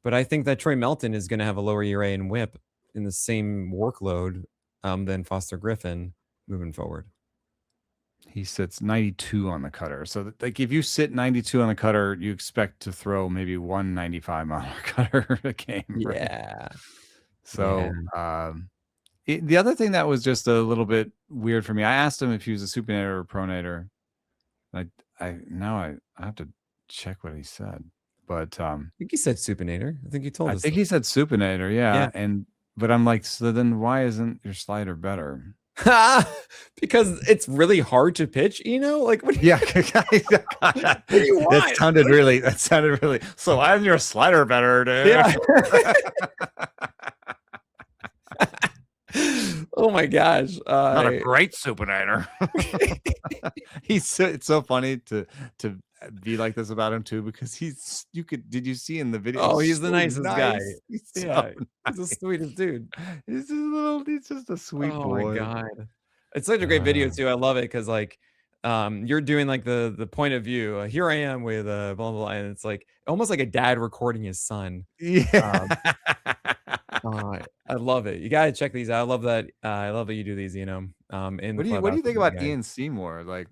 But I think that Troy Melton is going to have a lower ERA and whip in the same workload than Foster Griffin moving forward. He sits 92 on the cutter. So like if you sit 92 on the cutter, you expect to throw maybe 195 mile cutter a game. Right? Yeah. So the other thing that was just a little bit weird for me, I asked him if he was a supinator or pronator. I have to check what he said, but I think he said supinator. I think he told I us. think he said supinator, yeah. But I'm like, so then why isn't your slider better? Because it's really hard to pitch, like what do you, What do you want? That sounded really. So why isn't your slider better, dude? Yeah. Oh my gosh. Not a great supinator. It's so funny to be like this about him too, because did you see in the video? Oh, he's the nicest guy. He's He's the sweetest dude. He's just a sweet boy. Oh my god. It's such a great video too. I love it because like you're doing like the point of view. Here I am with blah blah blah, and it's like almost like a dad recording his son. Yeah. I love it. You gotta check these out. I love that. I love that you do these. In What do Clubhouse you think with about Ian Seymour? Like,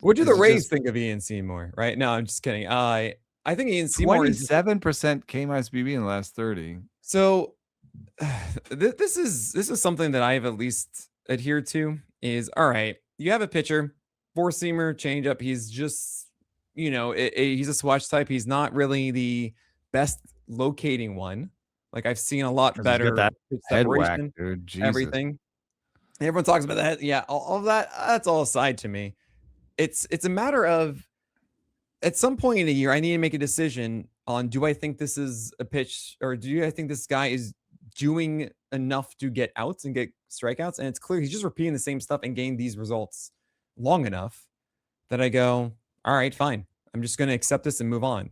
what do the Rays think of Ian Seymour? Right? No, I'm just kidding. I think Ian Seymour is 27% K-BB in the last 30. So this is something that I've at least adhered to. Is all right. You have a pitcher, four-seamer, changeup. He's just he's a swatch type. He's not really the best locating one. Like I've seen a lot better that head whack, separation, dude. Jesus. everything. Everyone talks about that. Yeah, all of that. That's all aside to me. It's a matter of at some point in the year, I need to make a decision on do I think this is a pitch or do I think this guy is doing enough to get outs and get strikeouts? And it's clear he's just repeating the same stuff and getting these results long enough that I go, all right, fine. I'm just going to accept this and move on.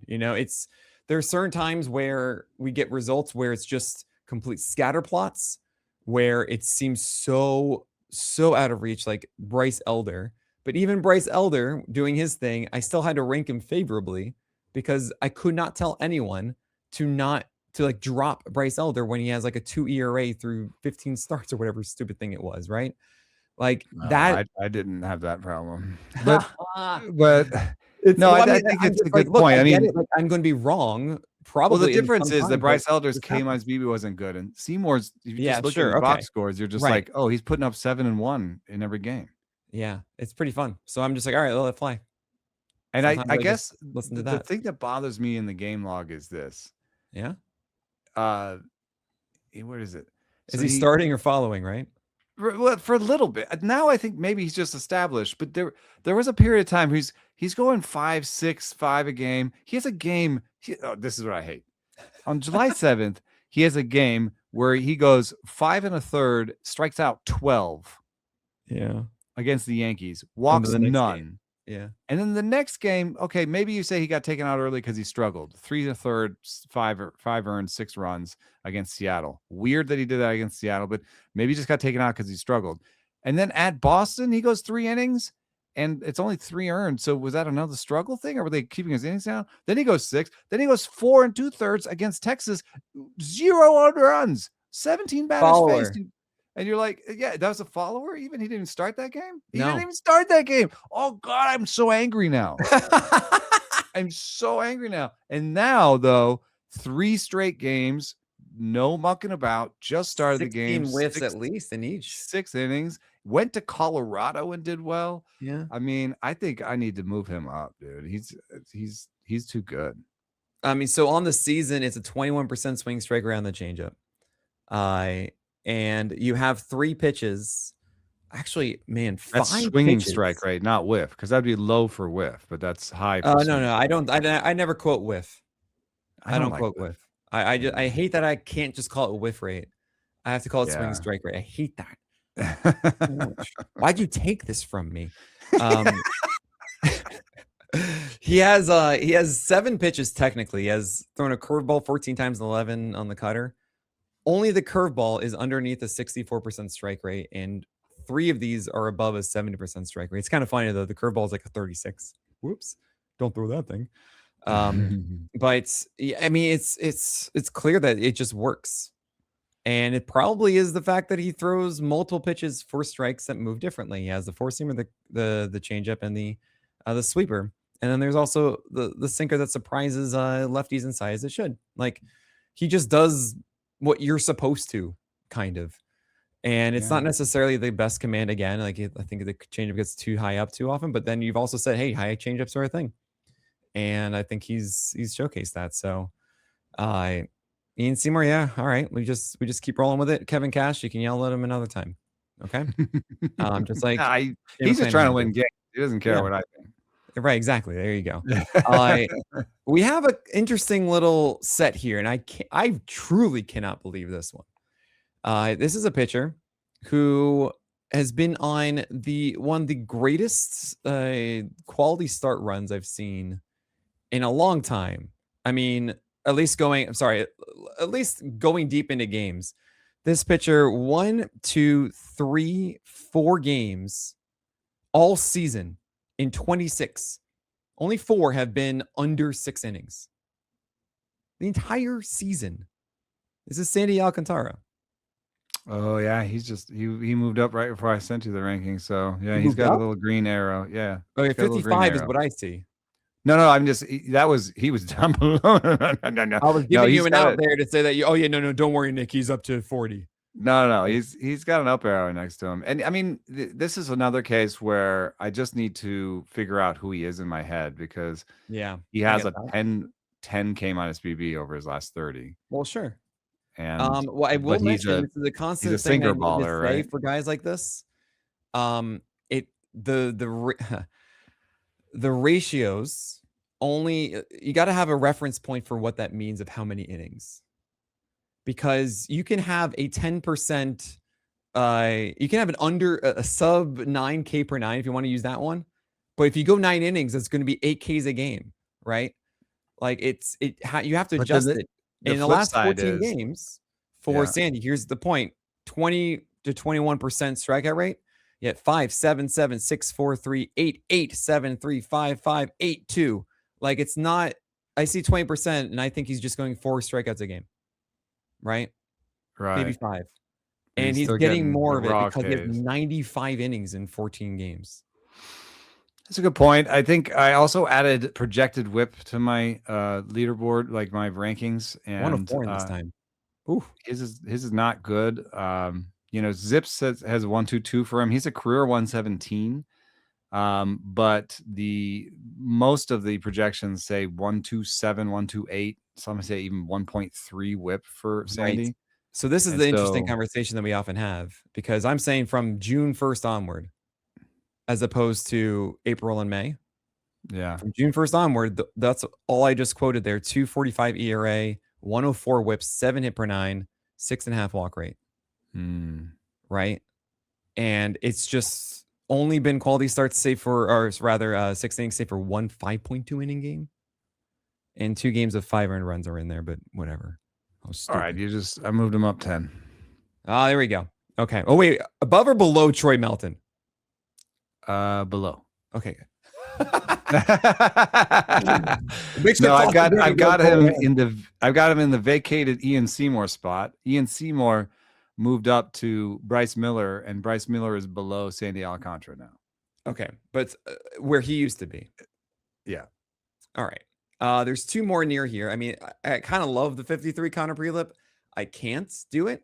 There are certain times where we get results where it's just complete scatter plots, where it seems so out of reach, like Bryce Elder. But even Bryce Elder doing his thing, I still had to rank him favorably because I could not tell anyone to drop Bryce Elder when he has like a 2 ERA through 15 starts or whatever stupid thing it was, right? Like that. I didn't have that problem. But I think it's a good point. I mean, I'm going to be wrong. Probably. Well, the difference is that Bryce Elder's K-BB wasn't good, and Seymour's. If you just look at the box scores, you're just like, oh, he's putting up 7 and 1 in every game. Yeah, it's pretty fun. So I'm just like, all right, let it fly. And I guess listen to that. The thing that bothers me in the game log is this. Yeah. Where is it? Is he starting or following? Right. For a little bit now, I think maybe he's just established. But there was a period of time he's going 5, 6, 5 a game. He has a game. This is what I hate. On July 7th, he has a game where he goes 5 1/3, strikes out 12. Yeah. Against the Yankees, walks none. Game. Yeah. And then the next game, okay, maybe you say he got taken out early because he struggled. 3 1/3, 5 earned, 6 runs against Seattle. Weird that he did that against Seattle, but maybe he just got taken out because he struggled. And then at Boston, he goes 3 innings and it's only 3 earned. So was that another struggle thing, or were they keeping his innings down? Then he goes 6. Then he goes 4 2/3 against Texas. 0 earned runs, 17 batters faced. And you're like, yeah, that was a follower? Even he didn't start that game? He didn't even start that game. Oh, God, I'm so angry now. I'm so angry now. And now, though, 3 straight games, no mucking about, just started the game. 16 whiffs at least in each. 6 innings, went to Colorado and did well. Yeah. I mean, I think I need to move him up, dude. He's too good. I mean, so on the season, it's a 21% swing strike rate on the changeup. And you have 3 pitches. Actually, man, 5 that's swinging pitches. Strike rate, not whiff, because that'd be low for whiff, but that's high. Oh no, I don't. I never quote whiff. I don't quote whiff. I hate that I can't just call it a whiff rate. I have to call it swinging strike rate. I hate that. Why'd you take this from me? He has 7 pitches technically. He has thrown a curveball 14 times and 11 on the cutter. Only the curveball is underneath a 64% strike rate, and 3 of these are above a 70% strike rate. It's kind of funny though. The curveball is like a 36. Whoops! Don't throw that thing. But I mean, it's clear that it just works, and it probably is the fact that he throws multiple pitches for strikes that move differently. He has the 4-seamer, the changeup, and the sweeper, and then there's also the sinker that surprises lefties inside as it should. Like he just does what you're supposed to, kind of. And it's not necessarily the best command again. Like I think the changeup gets too high up too often. But then you've also said, hey, high changeups are a thing, and I think he's showcased that. So, Ian Seymour, yeah, all right. We just keep rolling with it. Kevin Cash, you can yell at him another time, okay? Just like he's just trying to win games. He doesn't care what I think. Right, exactly. There you go. We have an interesting little set here, and I truly cannot believe this one. This is a pitcher who has been on one of the greatest quality start runs I've seen in a long time. I mean, at least going deep into games. This pitcher, 1, 2, 3, 4 games all season in 26. Only 4 have been under 6 innings. The entire season. This is Sandy Alcantara. Oh yeah, he moved up right before I sent you the rankings. So yeah, he's got a little green arrow. Yeah. Okay, 55 is what I see. No, he was down below. No. I was giving you an out there to say that no, don't worry, Nick, he's up to 40. No, he's got an up arrow next to him. And I mean, this is another case where I just need to figure out who he is in my head, because he has a 10 K minus BB over his last 30. Well, sure. And well, I will mention this is a constant thing sinker baller, right? For guys like this. The ratios only, you got to have a reference point for what that means of how many innings, because you can have a 10%, you can have an under a sub 9K per 9 if you want to use that one, but if you go 9 innings, it's going to be 8 Ks a game, right? Like you have to adjust it. In the last 14 games for Sandy, here's the point: 20 to 21% strikeout rate. Yet 5, 7, 7, 6, 4, 3, 8, 8, 7, 3, 5, 5, 8, 2. Like, it's not. I see 20%, and I think he's just going 4 strikeouts a game, right? Maybe 5, and he's getting more of it because he has 95 innings in 14 games. That's a good point. I think I also added projected whip to my leaderboard, like my rankings, and 104 this time. Ooh, his is not good. Zips has 122 for him. He's a career 117. But most of the projections say 127, 128. Some say even 1.3 whip for Sandy. Right. So this is the interesting conversation that we often have, because I'm saying from June 1st onward, as opposed to April and May. Yeah. From June 1st onward, that's all I just quoted there. 2.45 ERA, 104 whips, 7 hit per 9, 6.5 walk rate. Right. And it's just only been quality starts, save for, or rather 6 innings, save for 1 5.2 inning game. And 2 games of 5 earned runs are in there, but whatever. All right. I moved him up 10. Ah, there we go. Okay. Oh, wait. Above or below Troy Melton? Below. Okay. No, I've got him in the vacated Ian Seymour spot. Ian Seymour moved up to Bryce Miller, and Bryce Miller is below Sandy Alcantara now. Okay, but where he used to be. Yeah. All right. There's 2 more near here. I mean, I kind of love the 53 Connor Prillepp. I can't do it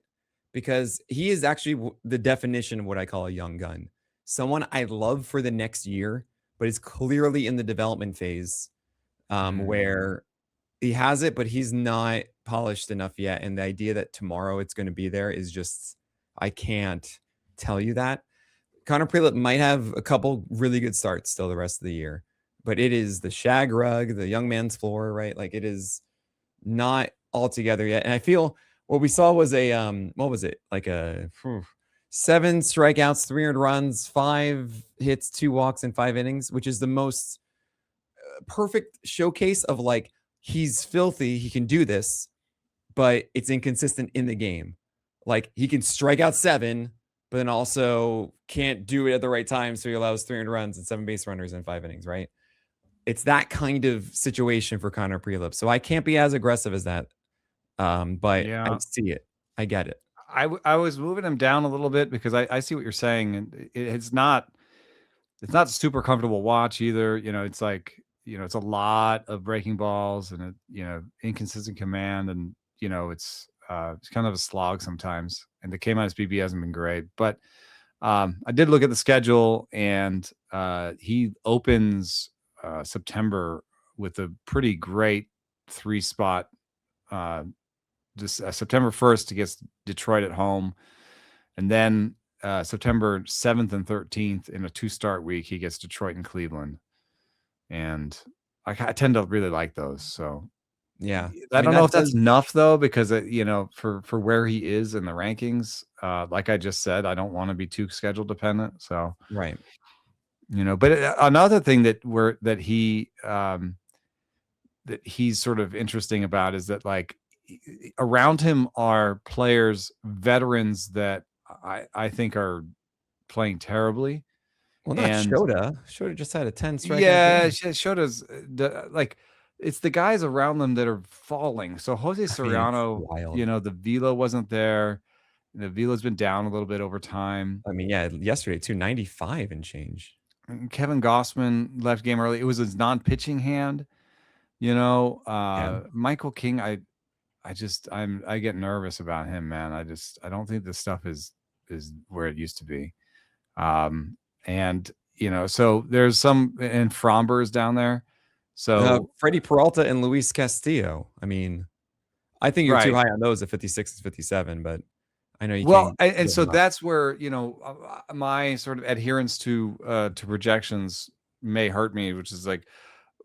because he is actually the definition of what I call a young gun. Someone I love for the next year, but is clearly in the development phase where he has it, but he's not polished enough yet. And the idea that tomorrow it's going to be there is just, I can't tell you that. Connor Prillepp might have a couple really good starts still the rest of the year, but it is the shag rug, the young man's floor, right? Like, it is not all together yet. And I feel what we saw was what was it? Like 7 strikeouts, 300 runs, 5 hits, 2 walks in 5 innings, which is the most perfect showcase of, like, he's filthy, he can do this, but it's inconsistent in the game. Like, he can strike out 7, but then also can't do it at the right time, so he allows 300 runs and 7 base runners in 5 innings, right? It's that kind of situation for Connor Prillepp. So I can't be as aggressive as that. But I see it. I get it. I was moving him down a little bit because I see what you're saying, and it's not super comfortable watch either. It's like, it's a lot of breaking balls and inconsistent command, and it's It's kind of a slog sometimes, and the K-BB hasn't been great. But I did look at the schedule, and he opens September with a pretty great 3-spot. Just September 1st against Detroit at home, and then September 7th and 13th in a 2-start week, he gets Detroit and Cleveland. And I tend to really like those. So yeah, I don't know if that's enough though, because for where he is in the rankings, like I just said, I don't want to be too schedule dependent. So right, but another thing that he's sort of interesting about is that like around him are players, veterans that I think are playing terribly. Well, not Shota. Shota just had a 10 strikeout. Yeah, Shota's like it's the guys around them that are falling. So Jose Soriano, the velo wasn't there. The velo's been down a little bit over time. I mean, yeah, yesterday 295 and change. Kevin Gossman left game early. It was his non-pitching hand. Michael King, I get nervous about him, man. I don't think this stuff is where it used to be. And so there's some, and Framber is down there. So Freddie Peralta and Luis Castillo. I mean, I think you're too high on those at 56 and 57, but I know you can't. And so that's where, my sort of adherence to projections may hurt me, which is like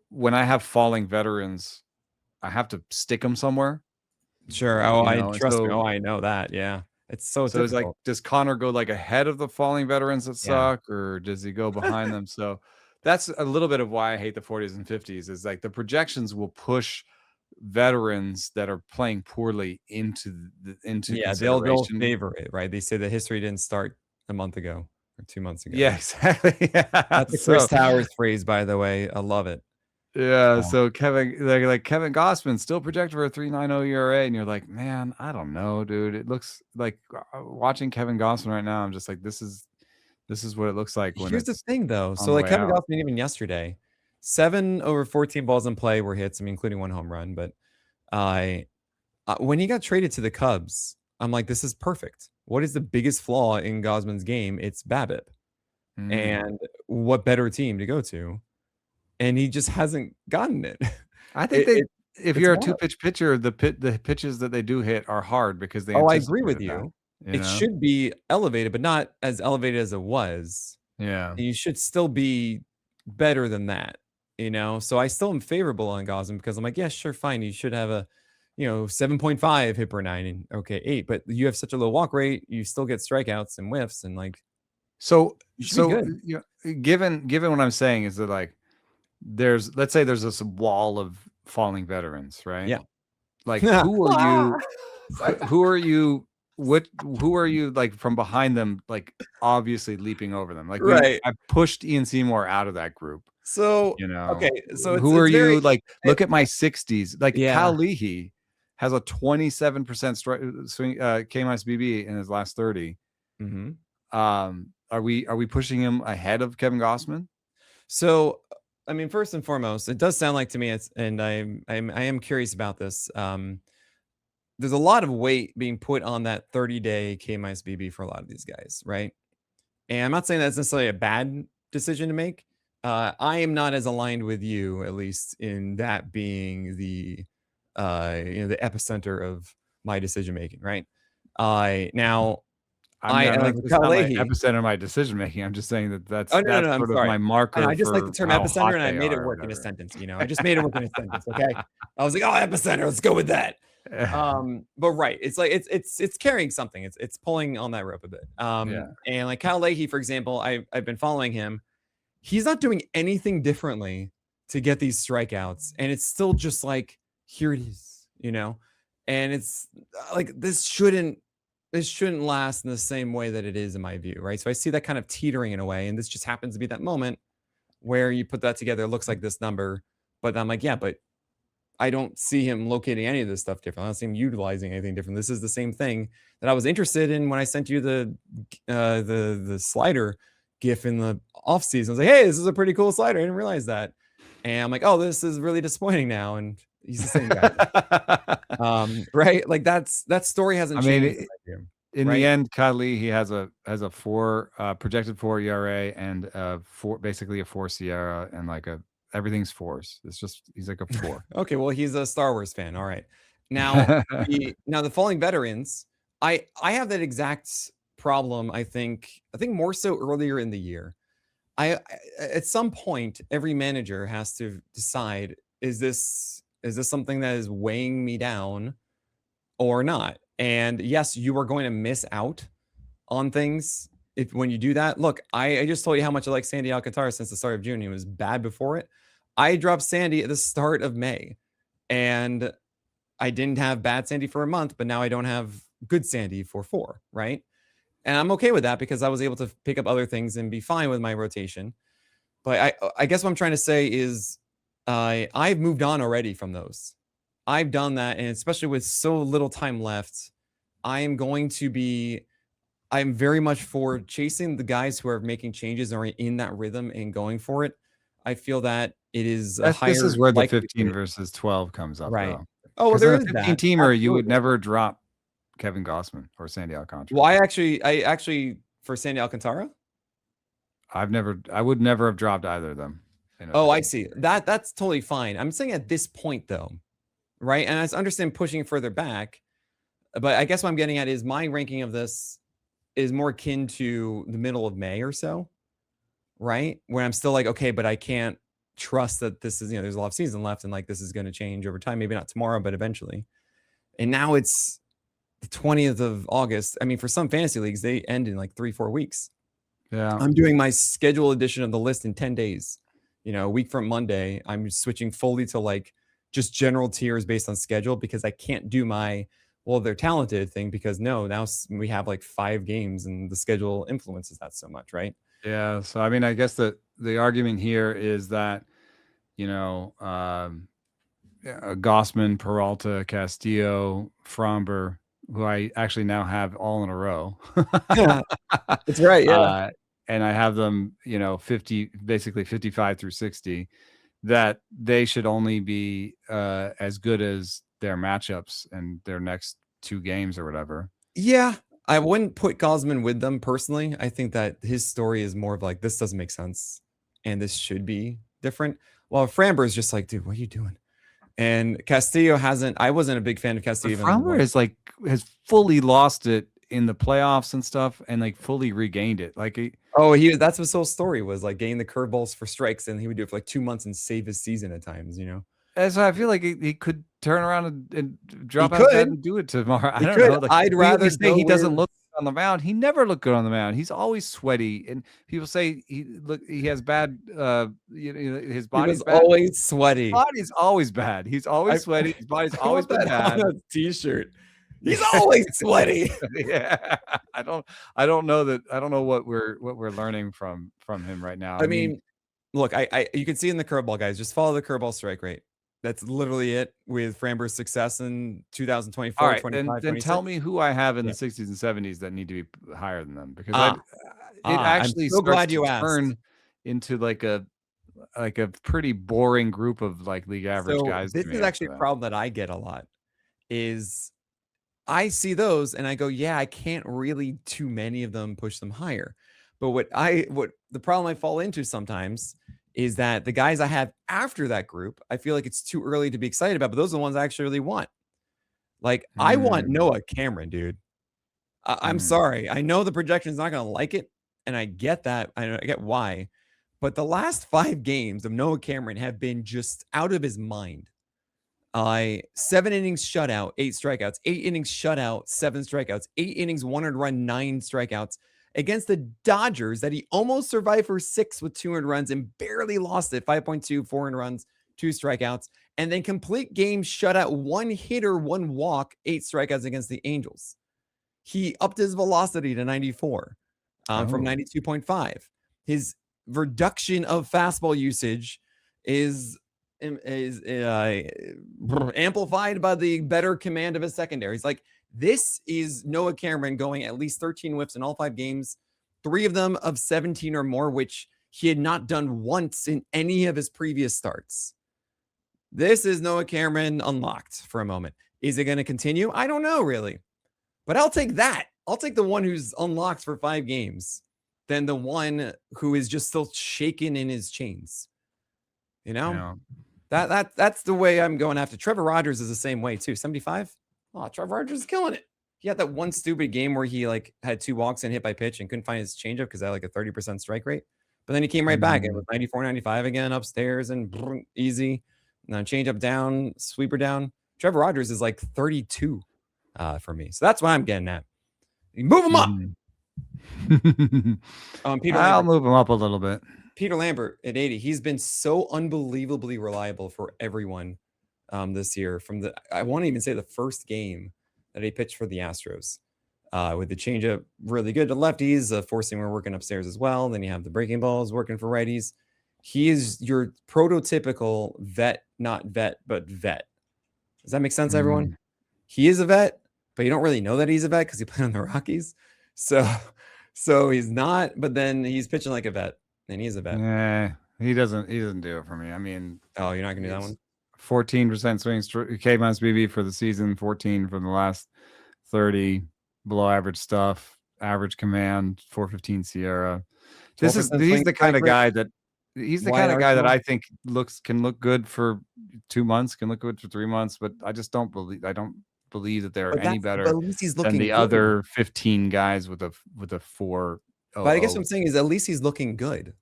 when I have falling veterans, I have to stick them somewhere. Sure. I trust me. I know that. Yeah. It's so it's like, does Connor go like ahead of the falling veterans that suck, or does he go behind them? So that's a little bit of why I hate the 40s and 50s is like the projections will push veterans that are playing poorly into they'll favor it, right? They say the history didn't start a month ago or 2 months ago. Yeah, exactly. Yeah. That's the Chris Towers phrase, by the way. I love it. Yeah, so Kevin Gossman still projected for a 3.90 ERA, and you're like, man, I don't know, dude. It looks like watching Kevin Gossman right now. I'm just like, this is what it looks like. Here's the thing, though. So like Kevin Gossman, even yesterday, 7 over 14 balls in play were hits. I mean, including one home run. But when he got traded to the Cubs, I'm like, this is perfect. What is the biggest flaw in Gossman's game? It's BABIP, and what better team to go to? And he just hasn't gotten it. I think if you're a 2-pitch pitcher, the pitches that they do hit are hard because they. Oh, I agree with you. It should be elevated, but not as elevated as it was. Yeah, and you should still be better than that. So I still am favorable on Gossman because I'm like, yeah, sure, fine. You should have a, 7.5 hit per 9 and 8, but you have such a low walk rate, you still get strikeouts and whiffs and like. So given what I'm saying is that like. Let's say there's this wall of falling veterans, right? Yeah. Like who are you like from behind them, like obviously leaping over them? Like I pushed Ian Seymour out of that group. So okay. So who are you like look at my 60s. Like Kyle Leahy has a 27% swing K-BB in his last 30. Mm-hmm. Are we pushing him ahead of Kevin Gossman? So I mean, first and foremost, it does sound like to me, I am curious about this. There's a lot of weight being put on that 30-day K-BB for a lot of these guys, right? And I'm not saying that's necessarily a bad decision to make. I am not as aligned with you, at least in that being the the epicenter of my decision making, right? Now. I'm not my epicenter of my decision making. I'm just saying that's sort of my marker. I just like the term epicenter, and I made it work in a sentence. I just made it work in a sentence. Okay, I was like, oh, epicenter, let's go with that. But right, it's like it's carrying something. It's pulling on that rope a bit. And like Kyle Leahy, for example, I've been following him. He's not doing anything differently to get these strikeouts, and it's still just like here it is, and it's like this shouldn't last in the same way that it is in my view, right? So I see that kind of teetering in a way, and this just happens to be that moment where you put that together. It looks like this number, but I'm like, yeah, but I don't see him locating any of this stuff different. I don't see him utilizing anything different. This is the same thing that I was interested in when I sent you the slider GIF in the offseason. I was like, hey, this is a pretty cool slider. I didn't realize that. And I'm like, oh, this is really disappointing now. And He's the same guy. Right? Like that story hasn't I mean, changed. in Right? the end, Kylie, he has a 4 projected 4 ERA and basically a 4 Sierra and like everything's 4s. It's just he's like a 4. Okay, well, he's a Star Wars fan. All right. Now the falling veterans, I have that exact problem, I think more so earlier in the year. I at some point every manager has to decide, is this something that is weighing me down or not? And yes, you are going to miss out on things when you do that. Look, I just told you how much I like Sandy Alcantara since the start of June. He was bad before it. I dropped Sandy at the start of May, and I didn't have bad Sandy for a month, but now I don't have good Sandy for 4, right? And I'm okay with that because I was able to pick up other things and be fine with my rotation. But I guess what I'm trying to say is I've moved on already from those. I've done that, and especially with so little time left, I'm very much for chasing the guys who are making changes or in that rhythm and going for it. I feel that it is a higher. This is where the likelihood. 15 versus 12 comes up, Right. though. Oh, well, Because in there a is 15 that. teamer, you would Absolutely. never drop Kevin Gossman or Sandy Alcantara. Well, I actually for Sandy Alcantara. I would never have dropped either of them. Oh, I see. That's totally fine. I'm saying at this point though, right? And I understand pushing further back, but I guess what I'm getting at is my ranking of this is more akin to the middle of May or so, right? Where I'm still like, okay, but I can't trust that this is, there's a lot of season left and like this is going to change over time. Maybe not tomorrow, but eventually. And now it's the 20th of August. I mean, for some fantasy leagues, they end in like 3-4 weeks. Yeah. I'm doing my schedule edition of the list in 10 days. A week from Monday, I'm switching fully to like just general tiers based on schedule because I can't do my, well, they're talented thing because now we have like 5 games and the schedule influences that so much, right? Yeah. So, I mean, I guess the argument here is that, Gossman, Peralta, Castillo, Framber, who I actually now have all in a row. Yeah, that's right. Yeah. And I have them, 50, 55 through 60, that they should only be as good as their matchups and their next 2 games or whatever. Yeah. I wouldn't put Gossman with them personally. I think that his story is more of like, this doesn't make sense and this should be different. While Framber is just like, dude, what are you doing? And Castillo I wasn't a big fan of Castillo. Framber has fully lost it in the playoffs and stuff and like fully regained it. Like that's what his whole story was, like getting the curveballs for strikes, and he would do it for like 2 months and save his season at times, And so I feel like he could turn around and drop out of bed and do it tomorrow. I don't know. Like, I'd rather say he doesn't look good on the mound. He never looked good on the mound. He's always sweaty, and people say he has bad. His body's bad. Always sweaty. His body's always bad. He's always sweaty. His body's always been bad. On a t-shirt. He's always sweaty. Yeah, I don't know that. I don't know what we're learning from him right now. I mean, look, you can see in the curveball, guys. Just follow the curveball strike rate. That's literally it with Framber's success in 2024. All right, 25, then tell me who I have in the 60s and 70s that need to be higher than them, because it actually I'm so glad you turn into like a pretty boring group of like league average guys. This is actually a problem that I get a lot. Is I see those and I go, yeah, I can't really too many of them push them higher. But what the problem I fall into sometimes is that the guys I have after that group, I feel like it's too early to be excited about, but those are the ones I actually really want. Like I want Noah Cameron, dude. I'm sorry. I know the projection is not going to like it, and I get that. I get why. But the last 5 games of Noah Cameron have been just out of his mind. 7 innings shutout, 8 strikeouts, 8 innings shutout, 7 strikeouts, 8 innings, 1 earned run, 9 strikeouts against the Dodgers that he almost survived for 6 with 2 earned runs and barely lost it. 5.2, 4 earned runs, 2 strikeouts, and then complete game shutout, 1 hitter, 1 walk, 8 strikeouts against the Angels. He upped his velocity to 94 from 92.5. His reduction of fastball usage is amplified by the better command of his secondaries. Like, this is Noah Cameron going at least 13 whiffs in all 5 games, 3 of them of 17 or more, which he had not done once in any of his previous starts. This is Noah Cameron unlocked for a moment. Is it going to continue? I don't know, really. But I'll take that. I'll take the one who's unlocked for 5 games than the one who is just still shaking in his chains. You know? That's the way I'm going after. Trevor Rogers is the same way, too. 75? Oh, Trevor Rogers is killing it. He had that one stupid game where he had 2 walks and hit by pitch and couldn't find his changeup because I had a 30% strike rate. But then he came right back. It was 94, 95 again, upstairs and easy. Now changeup down, sweeper down. Trevor Rogers is 32 for me. So that's what I'm getting at. You move him up. I'll move him up a little bit. Peter Lambert at 80. He's been so unbelievably reliable for everyone this year. I won't even say the first game that he pitched for the Astros. With the changeup really good to lefties, forcing we're working upstairs as well. Then you have the breaking balls working for righties. He is your prototypical vet, not vet, but vet. Does that make sense, everyone? He is a vet, but you don't really know that he's a vet because he played on the Rockies. So he's not, but then he's pitching like a vet, and he's a vet. Yeah, he doesn't do it for me. I mean, oh, you're not gonna do that one. 14% swing K minus BB for the season, 14 for the last 30. Below average stuff, average command, 415 Sierra. He's the kind of guy that I think can look good for 2 months, can look good for 3 months, but I don't believe that they're any better than the other 15 guys with a 4. But I guess what I'm saying is at least he's looking good.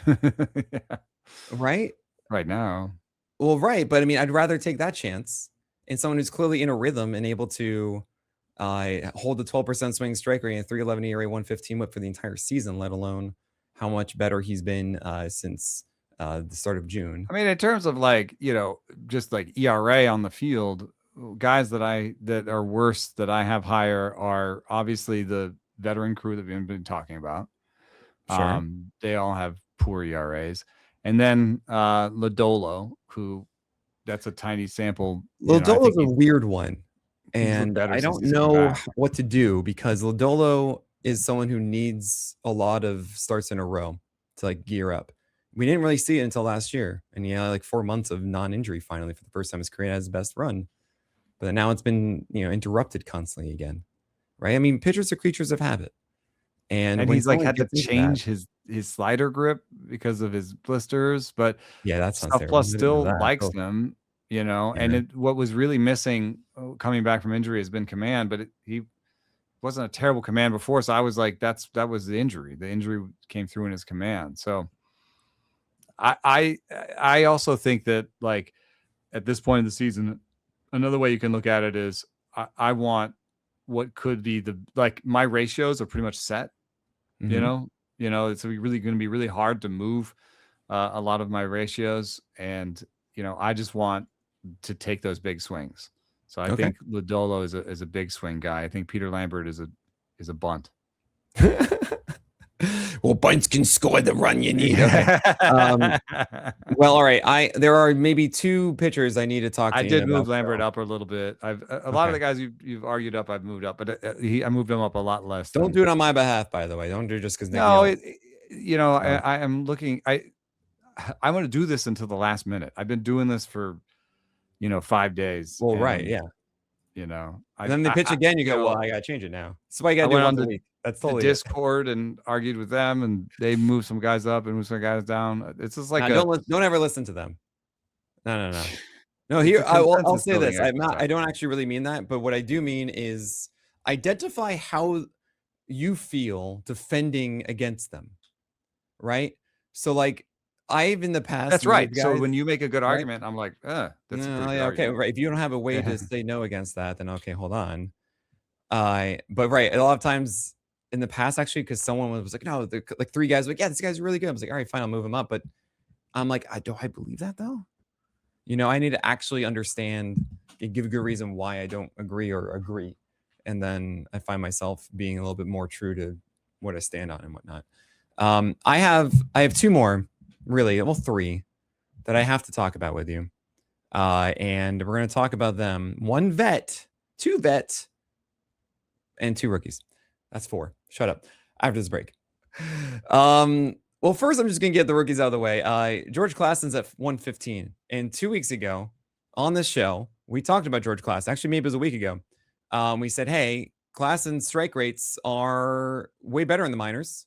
Yeah. Right? Right now. Well, right. But I mean, I'd rather take that chance in someone who's clearly in a rhythm and able to hold the 12% swing strike rate and 3.11 ERA, 115 whip for the entire season, let alone how much better he's been since the start of June. I mean, in terms of just ERA on the field, guys that are worse that I have higher are obviously the veteran crew that we've been talking about. Sure. They all have poor ERAs. And then Lodolo, who that's a tiny sample. Lodolo's a weird one. And I don't know what to do because Lodolo is someone who needs a lot of starts in a row to gear up. We didn't really see it until last year. And he had 4 months of non-injury finally for the first time his career, had his best run. But now it's been, interrupted constantly again. Right? I mean, pitchers are creatures of habit. And he's had to change his slider grip because of his blisters. But yeah, that's Stuff Plus still likes them. And what was really missing coming back from injury has been command, but he wasn't a terrible command before. So I was like, that was the injury. The injury came through in his command. So I also think that at this point in the season, another way you can look at it is I want what could be my ratios are pretty much set. Mm-hmm. It's really going to be really hard to move a lot of my ratios. And, I just want to take those big swings. So I think Lodolo is a big swing guy. I think Peter Lambert is a bunt. Well, bunts can score the run you need. Okay. Well, all right. There are maybe 2 pitchers I need to talk to. I did move Lambert up a little bit. A lot of the guys you've argued up, I've moved up, but I moved him up a lot less. Don't do it on my behalf, by the way. Don't do it just because. No, I am looking. I want to do this until the last minute. I've been doing this for 5 days. Well, right, yeah. Then they pitch again. You go, well, I got to change it now. So I got to do it once a week. That's totally Discord and argued with them, and they moved some guys up and moved some guys down. It's just don't ever listen to them. No. No, here I'll say this. I don't actually really mean that, but what I do mean is identify how you feel defending against them, right? So I've in the past. That's right. Guys, so when you make a good argument, I'm like, that's a pretty good argument. Right. If you don't have a way to say no against that, then okay, hold on. But right, a lot of times in the past, actually, because someone was like, no, 3 guys were like, yeah, this guy's really good. I was like, all right, fine, I'll move him up. But I'm like, do I believe that though? I need to actually understand and give a good reason why I don't agree or agree. And then I find myself being a little bit more true to what I stand on and whatnot. I have 2 more, really, well, 3 that I have to talk about with you. And we're going to talk about them. 1 vet, 2 vet, and 2 rookies. That's 4. Shut up. After this break. Well, first, I'm just going to get the rookies out of the way. George Klassen's at 115. And 2 weeks ago on this show, we talked about George Klassen. Actually, maybe it was a week ago. We said, hey, Klassen's strike rates are way better in the minors.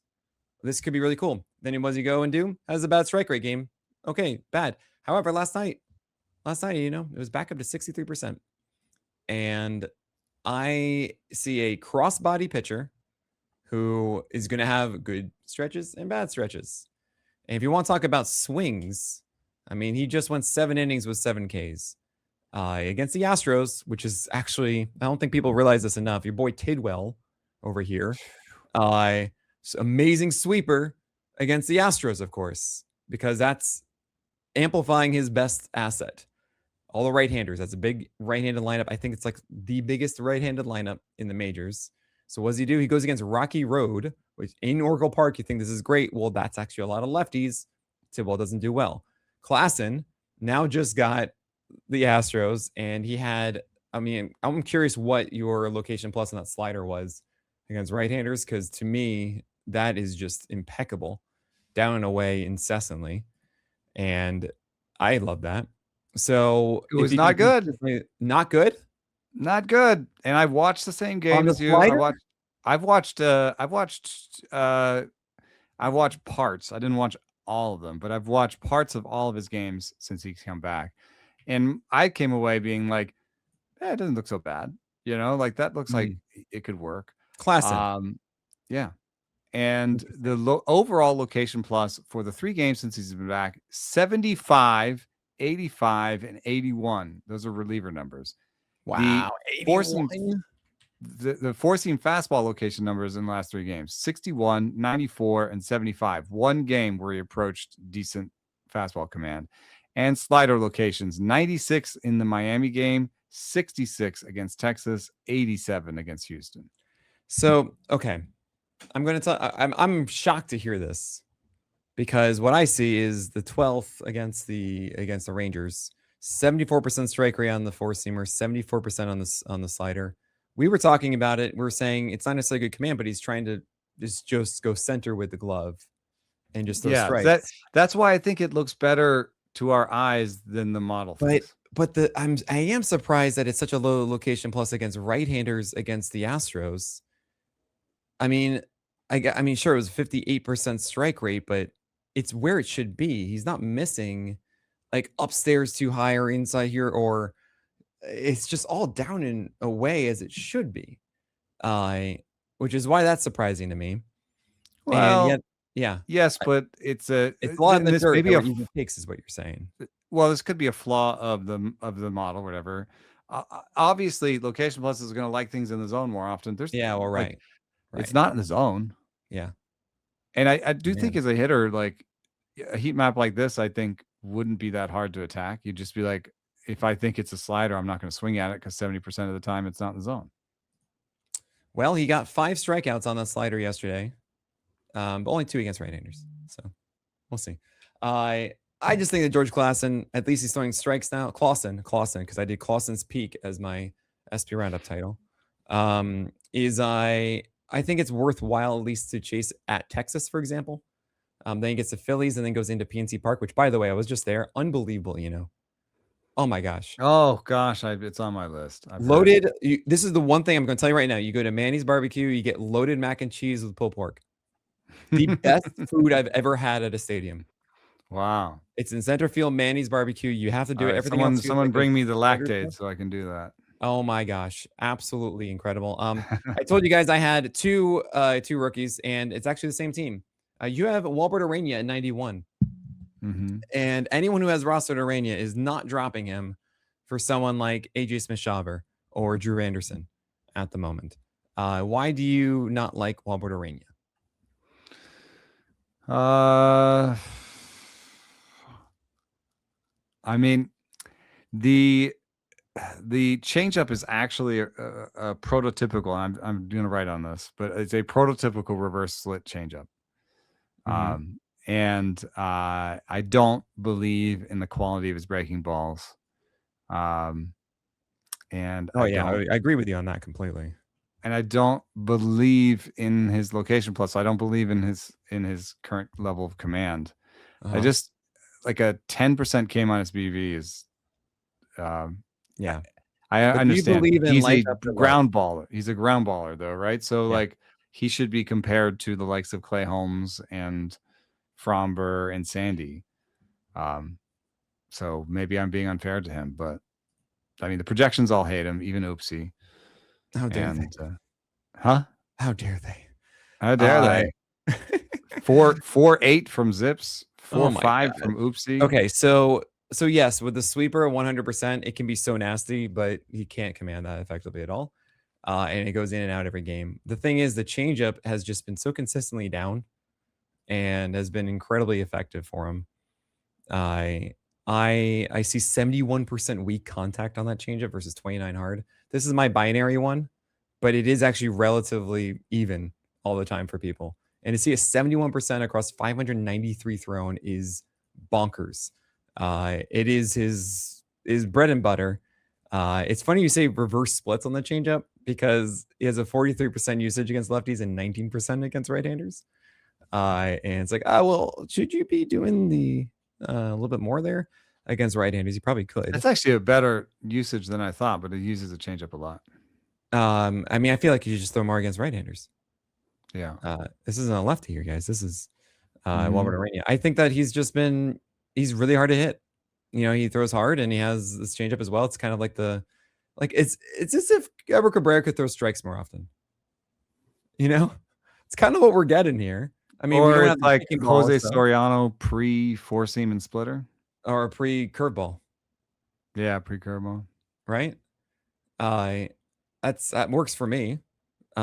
This could be really cool. Then what does he go and do? Has a bad strike rate game. Okay, bad. However, last night, it was back up to 63%. And I see a crossbody pitcher who is going to have good stretches and bad stretches. And if you want to talk about swings, I mean, he just went 7 innings with 7 Ks against the Astros, which is actually, I don't think people realize this enough. Your boy Tidwell over here, amazing sweeper against the Astros, of course, because that's amplifying his best asset. All the right-handers. That's a big right-handed lineup. I think it's like the biggest right-handed lineup in the majors. So what does he do? He goes against Rocky Road, which in Oracle Park, you think this is great. Well, that's actually a lot of lefties. Tidwell doesn't do well. Klassen now just got the Astros, and he had, I'm curious what your location plus on that slider was against right-handers, because to me, that is just impeccable, down and away incessantly. And I love that. So it was not good. Not good. Not good. And I've watched the same game as you. I've watched parts. I didn't watch all of them, but I've watched parts of all of his games since he's come back. And I came away being like, it doesn't look so bad. Like that looks like it could work. Klassen. Yeah. And the overall location plus for the 3 games since he's been back, 75, 85, and 81. Those are reliever numbers. Wow. The forcing fastball location numbers in the last 3 games, 61, 94, and 75. 1 game where he approached decent fastball command. And slider locations, 96 in the Miami game, 66 against Texas, 87 against Houston. So, okay. I'm shocked to hear this, because what I see is the 12th against the Rangers, 74% strike rate on the 4-seamer, 74% on the slider. We were talking about it. We were saying it's not necessarily a good command, but he's trying to just go center with the glove and just throw strikes. That's why I think it looks better to our eyes than the model. But I am surprised that it's such a low location plus against right-handers against the Astros. I mean, sure, it was 58% strike rate, but it's where it should be. He's not missing like upstairs too high or inside here, or it's just all down and away as it should be. Which is why that's surprising to me. Well, and yet, yes, but it's a lot in the dirt. Maybe even takes is what you're saying. Well, this could be a flaw of the model, whatever. Obviously, location plus is going to like things in the zone more often. Right. It's not in the zone. Yeah. And I do think as a hitter, like a heat map like this, I think wouldn't be that hard to attack. You'd just be like, if I think it's a slider, I'm not going to swing at it because 70% of the time it's not in the zone. Well, he got 5 strikeouts on that slider yesterday, but only 2 against right-handers. So we'll see. I just think that George Klassen, at least he's throwing strikes now. Klassen, because I did Klassen's Peak as my SP Roundup title. I think it's worthwhile at least to chase at Texas, for example. Then he gets the Phillies and then goes into PNC Park, which, by the way, I was just there. Unbelievable, Oh my gosh. Oh gosh, it's on my list. Loaded. This is the one thing I'm going to tell you right now. You go to Manny's Barbecue, you get loaded mac and cheese with pulled pork. The best food I've ever had at a stadium. Wow. It's in center field, Manny's Barbecue. You have to do it. Everything someone bring me the Lactaid so I can do that. Oh my gosh, absolutely incredible. I told you guys I had two rookies, and it's actually the same team. You have Walbert Urena at 91. Mm-hmm. And anyone who has rostered Urena is not dropping him for someone like AJ Smith-Shawver or Drew Anderson at the moment. Why do you not like Walbert Urena? I mean, the changeup is actually a prototypical. I'm going to write on this, but it's a prototypical reverse slit changeup. Mm-hmm. And I don't believe in the quality of his breaking balls. And I agree with you on that completely. and I don't believe in his location plus. I don't believe in his current level of command. I just like a 10% K minus BV is. Yeah, I understand. Do you believe in He's life a after life? ground baller. He's a ground baller, though, right? So like he should be compared to the likes of Clay Holmes and Framber and Sandy. So maybe I'm being unfair to him, but I mean the projections all hate him, even Oopsie. How dare they? How dare they? How dare they? 4.8 from Zips, 4.5 from Oopsie. Okay, so yes, with the sweeper 100%, it can be so nasty, but he can't command that effectively at all. And it goes in and out every game. The thing is, the changeup has just been so consistently down and has been incredibly effective for him. I see 71% weak contact on that changeup versus 29 hard. This is my binary one, but it is actually relatively even all the time for people. And to see a 71% across 593 thrown is bonkers. It is his bread and butter. It's funny you say reverse splits on the changeup because he has a 43% usage against lefties and 19% against right-handers. And it's like, well, should you be doing the a little bit more there against right-handers? You probably could. That's actually a better usage than I thought, but it uses the changeup a lot. I mean, I feel like you should just throw more against right-handers. Yeah. This isn't a lefty here, guys. This is Walbert Urena. I think that he's really hard to hit. You know, he throws hard and he has this changeup as well. It's kind of like it's as if Gabriel Cabrera could throw strikes more often. You know, it's kind of what we're getting here. I mean, or we don't have like Jose Soriano pre four seam and splitter, or pre curveball. Yeah, pre curveball. Right. That works for me. Yeah,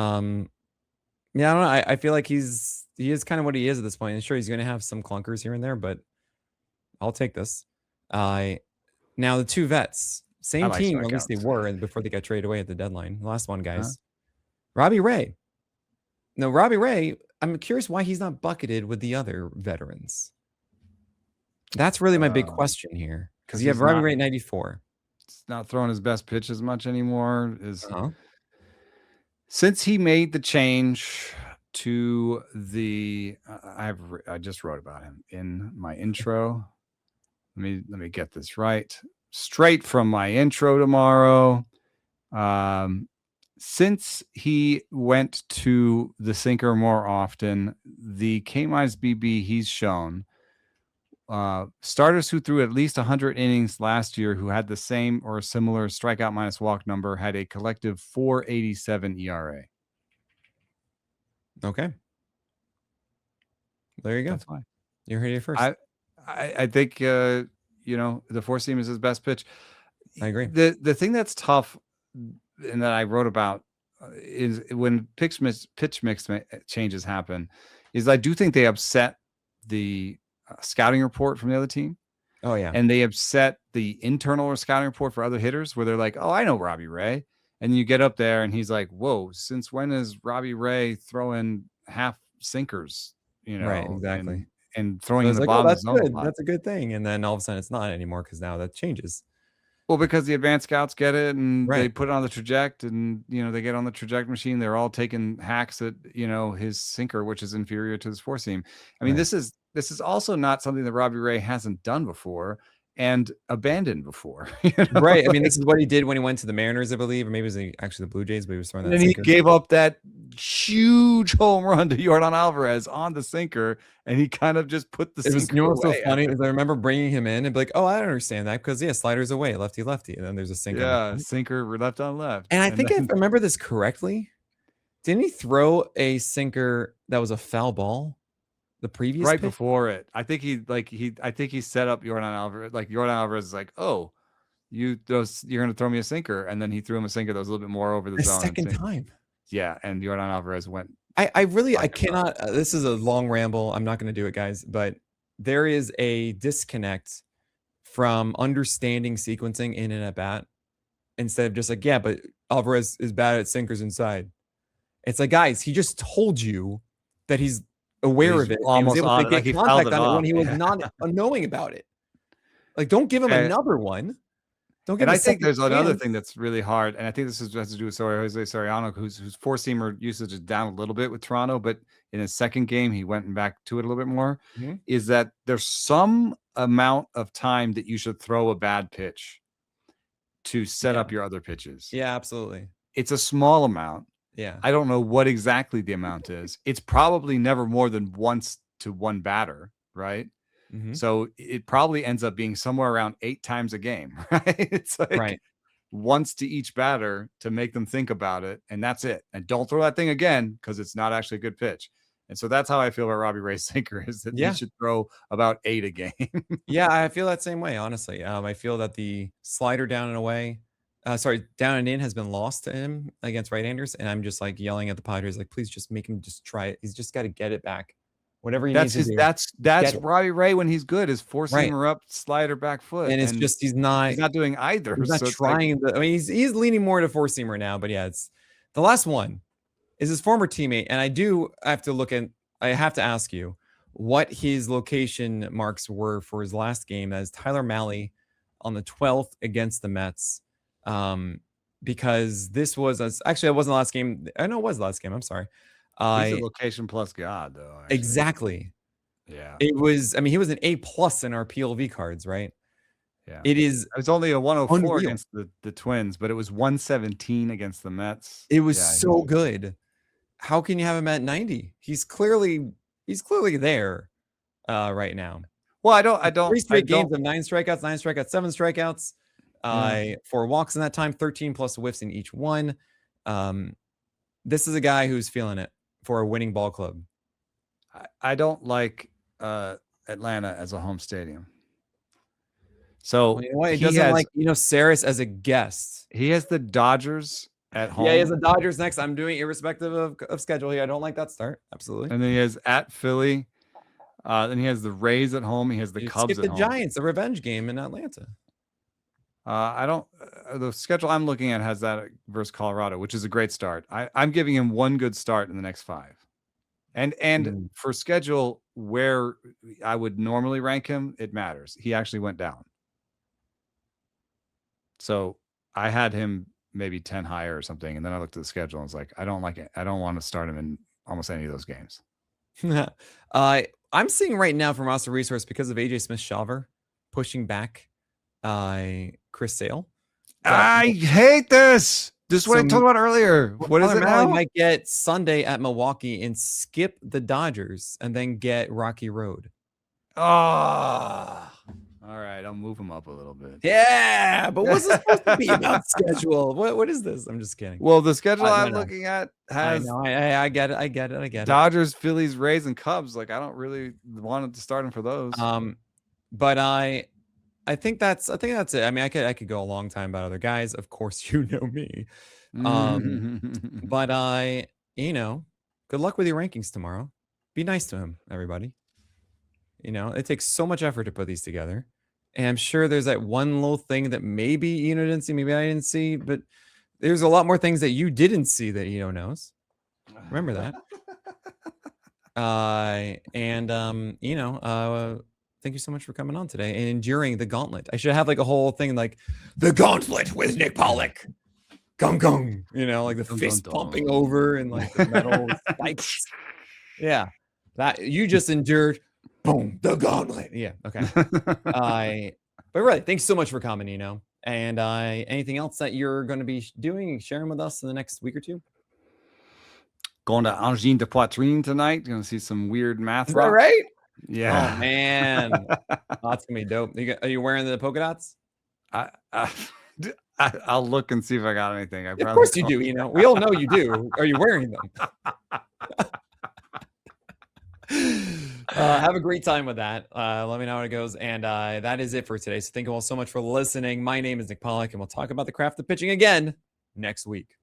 I don't know. I feel like he is kind of what he is at this point. And sure, he's going to have some clunkers here and there, but I'll take this. Now the two vets, same team, at least they were before they got traded away at the deadline. The last one, guys. Robby Ray. No, Robby Ray, I'm curious why he's not bucketed with the other veterans. That's really my big question here. Because you have Robby Ray 94. It's not throwing his best pitch as much anymore. Since he made the change to the I just wrote about him in my intro. Let me get this right. Straight from my intro tomorrow. Since he went to the sinker more often, the K minus BB he's shown, starters who threw at least 100 innings last year who had the same or similar strikeout minus walk number had a collective 4.87 ERA. Okay. There you go. That's fine. You're here first. I think the four seam is his best pitch. I agree. The thing that's tough and that I wrote about is when pitch mix changes happen, is I do think they upset the scouting report from the other team. Oh yeah, and they upset the internal or scouting report for other hitters, where they're like, "Oh, I know Robby Ray," and you get up there and he's like, "Whoa, since when is Robby Ray throwing half sinkers?" You know, right? Exactly. And throwing in the bottom of the zone. Good. That's a good thing. And then all of a sudden it's not anymore because now that changes. Well, because the advanced scouts get it and they put it on the traject, and they get on the traject machine. They're all taking hacks at his sinker, which is inferior to his four seam. I mean, this is also not something that Robby Ray hasn't done before and abandoned before. Right. I mean, this is what he did when he went to the Mariners, I believe, or maybe it was actually the Blue Jays, but he was throwing that. And he gave up that huge home run to Yordan Alvarez on the sinker, and he kind of just put the sinker away. So funny is I remember bringing him in and be like, "Oh, I don't understand that because sliders away, lefty, and then there's a sinker." Yeah, sinker left on left. And I think if I remember this correctly, didn't he throw a sinker that was a foul ball? The previous pitch? Before it, I think he set up Yordan Alvarez. Like Yordan Alvarez is like, "Oh, you're going to throw me a sinker," and then he threw him a sinker that was a little bit more over the zone. Second time. Yeah, and Yordan Alvarez went. I cannot. This is a long ramble. I'm not going to do it, guys. But there is a disconnect from understanding sequencing in an at bat instead of just like, yeah, but Alvarez is bad at sinkers inside. It's like, guys, he just told you that he's aware of it. Almost he was able to get contact on it when he was not knowing about it. Like, don't give him another one. Don't give And him I a think second there's another chance. thing that's really hard, and I think this has to do with Jose Soriano, whose four-seamer usage is down a little bit with Toronto, but in his second game, he went back to it a little bit more, Mhm. is that there's some amount of time that you should throw a bad pitch to set Yeah. up your other pitches. Yeah, absolutely. It's a small amount. Yeah. I don't know what exactly the amount is. It's probably never more than once to one batter, right? Mhm. So it probably ends up being somewhere around 8 times a game, right? It's like Right. once to each batter to make them think about it, and that's it. And don't throw that thing again because it's not actually a good pitch. And so that's how I feel about Robby Ray's sinker, is that he Yeah. should throw about 8 a game. Yeah, I feel that same way, honestly. I feel that the slider down and away, down and in has been lost to him against right-handers, and I'm just like yelling at the Padres, like, please just make him just try it. He's just got to get it back. Whatever he needs That's to his do. that's Get it. Robby Ray when he's good, is Right. four-seamer up, slider back foot. And it's just he's not doing either. He's not So it's like, trying I mean, he's leaning more to four-seamer now, but yeah, it's the last one is his former teammate, and I have to ask you what his location marks were for his last game. That is Tyler Mahle on the 12th against the Mets. Because this was actually it wasn't the last game. I know it was the last game. I'm sorry. he's a location plus god, though. Actually. Exactly. Yeah. It was. I mean, he was an A+ in our PLV cards, right? Yeah. It is. It was only a 104 unreal. against the Twins, but it was 117 against the Mets. It was so good. How can you have him at 90? He's clearly there right now. Well, I don't 3 straight games of 9 strikeouts, 7 strikeouts, 4 walks in that time, 13 plus whiffs in each one. This is a guy who's feeling it for a winning ball club. I don't like Atlanta as a home stadium. So you know what? He doesn't like Sarris as a guest. He has the Dodgers at home. Yeah, he has the Dodgers next. I'm doing irrespective of schedule here. I don't like that start. Absolutely. And then he has at Philly. Then he has the Rays at home. He has the Cubs at home. Giants, a revenge game in Atlanta. I don't. The schedule I'm looking at has that versus Colorado, which is a great start. I'm giving him one good start in the next 5. And for schedule where I would normally rank him, it matters. He actually went down. So I had him maybe 10 higher or something. And then I looked at the schedule and was like, I don't like it. I don't want to start him in almost any of those games. I'm seeing right now from Roster Resource, because of AJ Smith-Shawver pushing back Chris Sale. I hate this. This is what I talked about earlier. What is it now? Might get Sunday at Milwaukee and skip the Dodgers and then get Rocky Road. All right, I'll move him up a little bit. Yeah, but what's this supposed to be about schedule? What is this? I'm just kidding. Well, the schedule I'm looking at has I get it. Dodgers, Phillies, Rays, and Cubs. Like, I don't really want to start him for those. But I think that's it. I mean, I could go a long time about other guys. Of course, you know me. But good luck with your rankings tomorrow. Be nice to him, everybody. It takes so much effort to put these together. And I'm sure there's that one little thing that maybe didn't see, maybe I didn't see, but there's a lot more things that you didn't see that knows. Remember that. Thank you so much for coming on today and enduring the gauntlet. I should have like a whole thing like the gauntlet with Nick Pollock. Gung gung. Like the fist pumping over and like the metal spikes. Yeah. That you just endured. Boom, the gauntlet. Yeah, okay. But really, thanks so much for coming, And anything else that you're going to be doing, sharing with us in the next week or two? Going to Angine de Poitrine tonight. Going to see some weird math. Is that right? Yeah. Oh, man. That's going to be dope. Are you wearing the polka dots? I'll look and see if I got anything. Of course you do. We all know you do. Are you wearing them? Have a great time with that. Let me know how it goes. And that is it for today. So thank you all so much for listening. My name is Nick Pollock, and we'll talk about the craft of pitching again next week.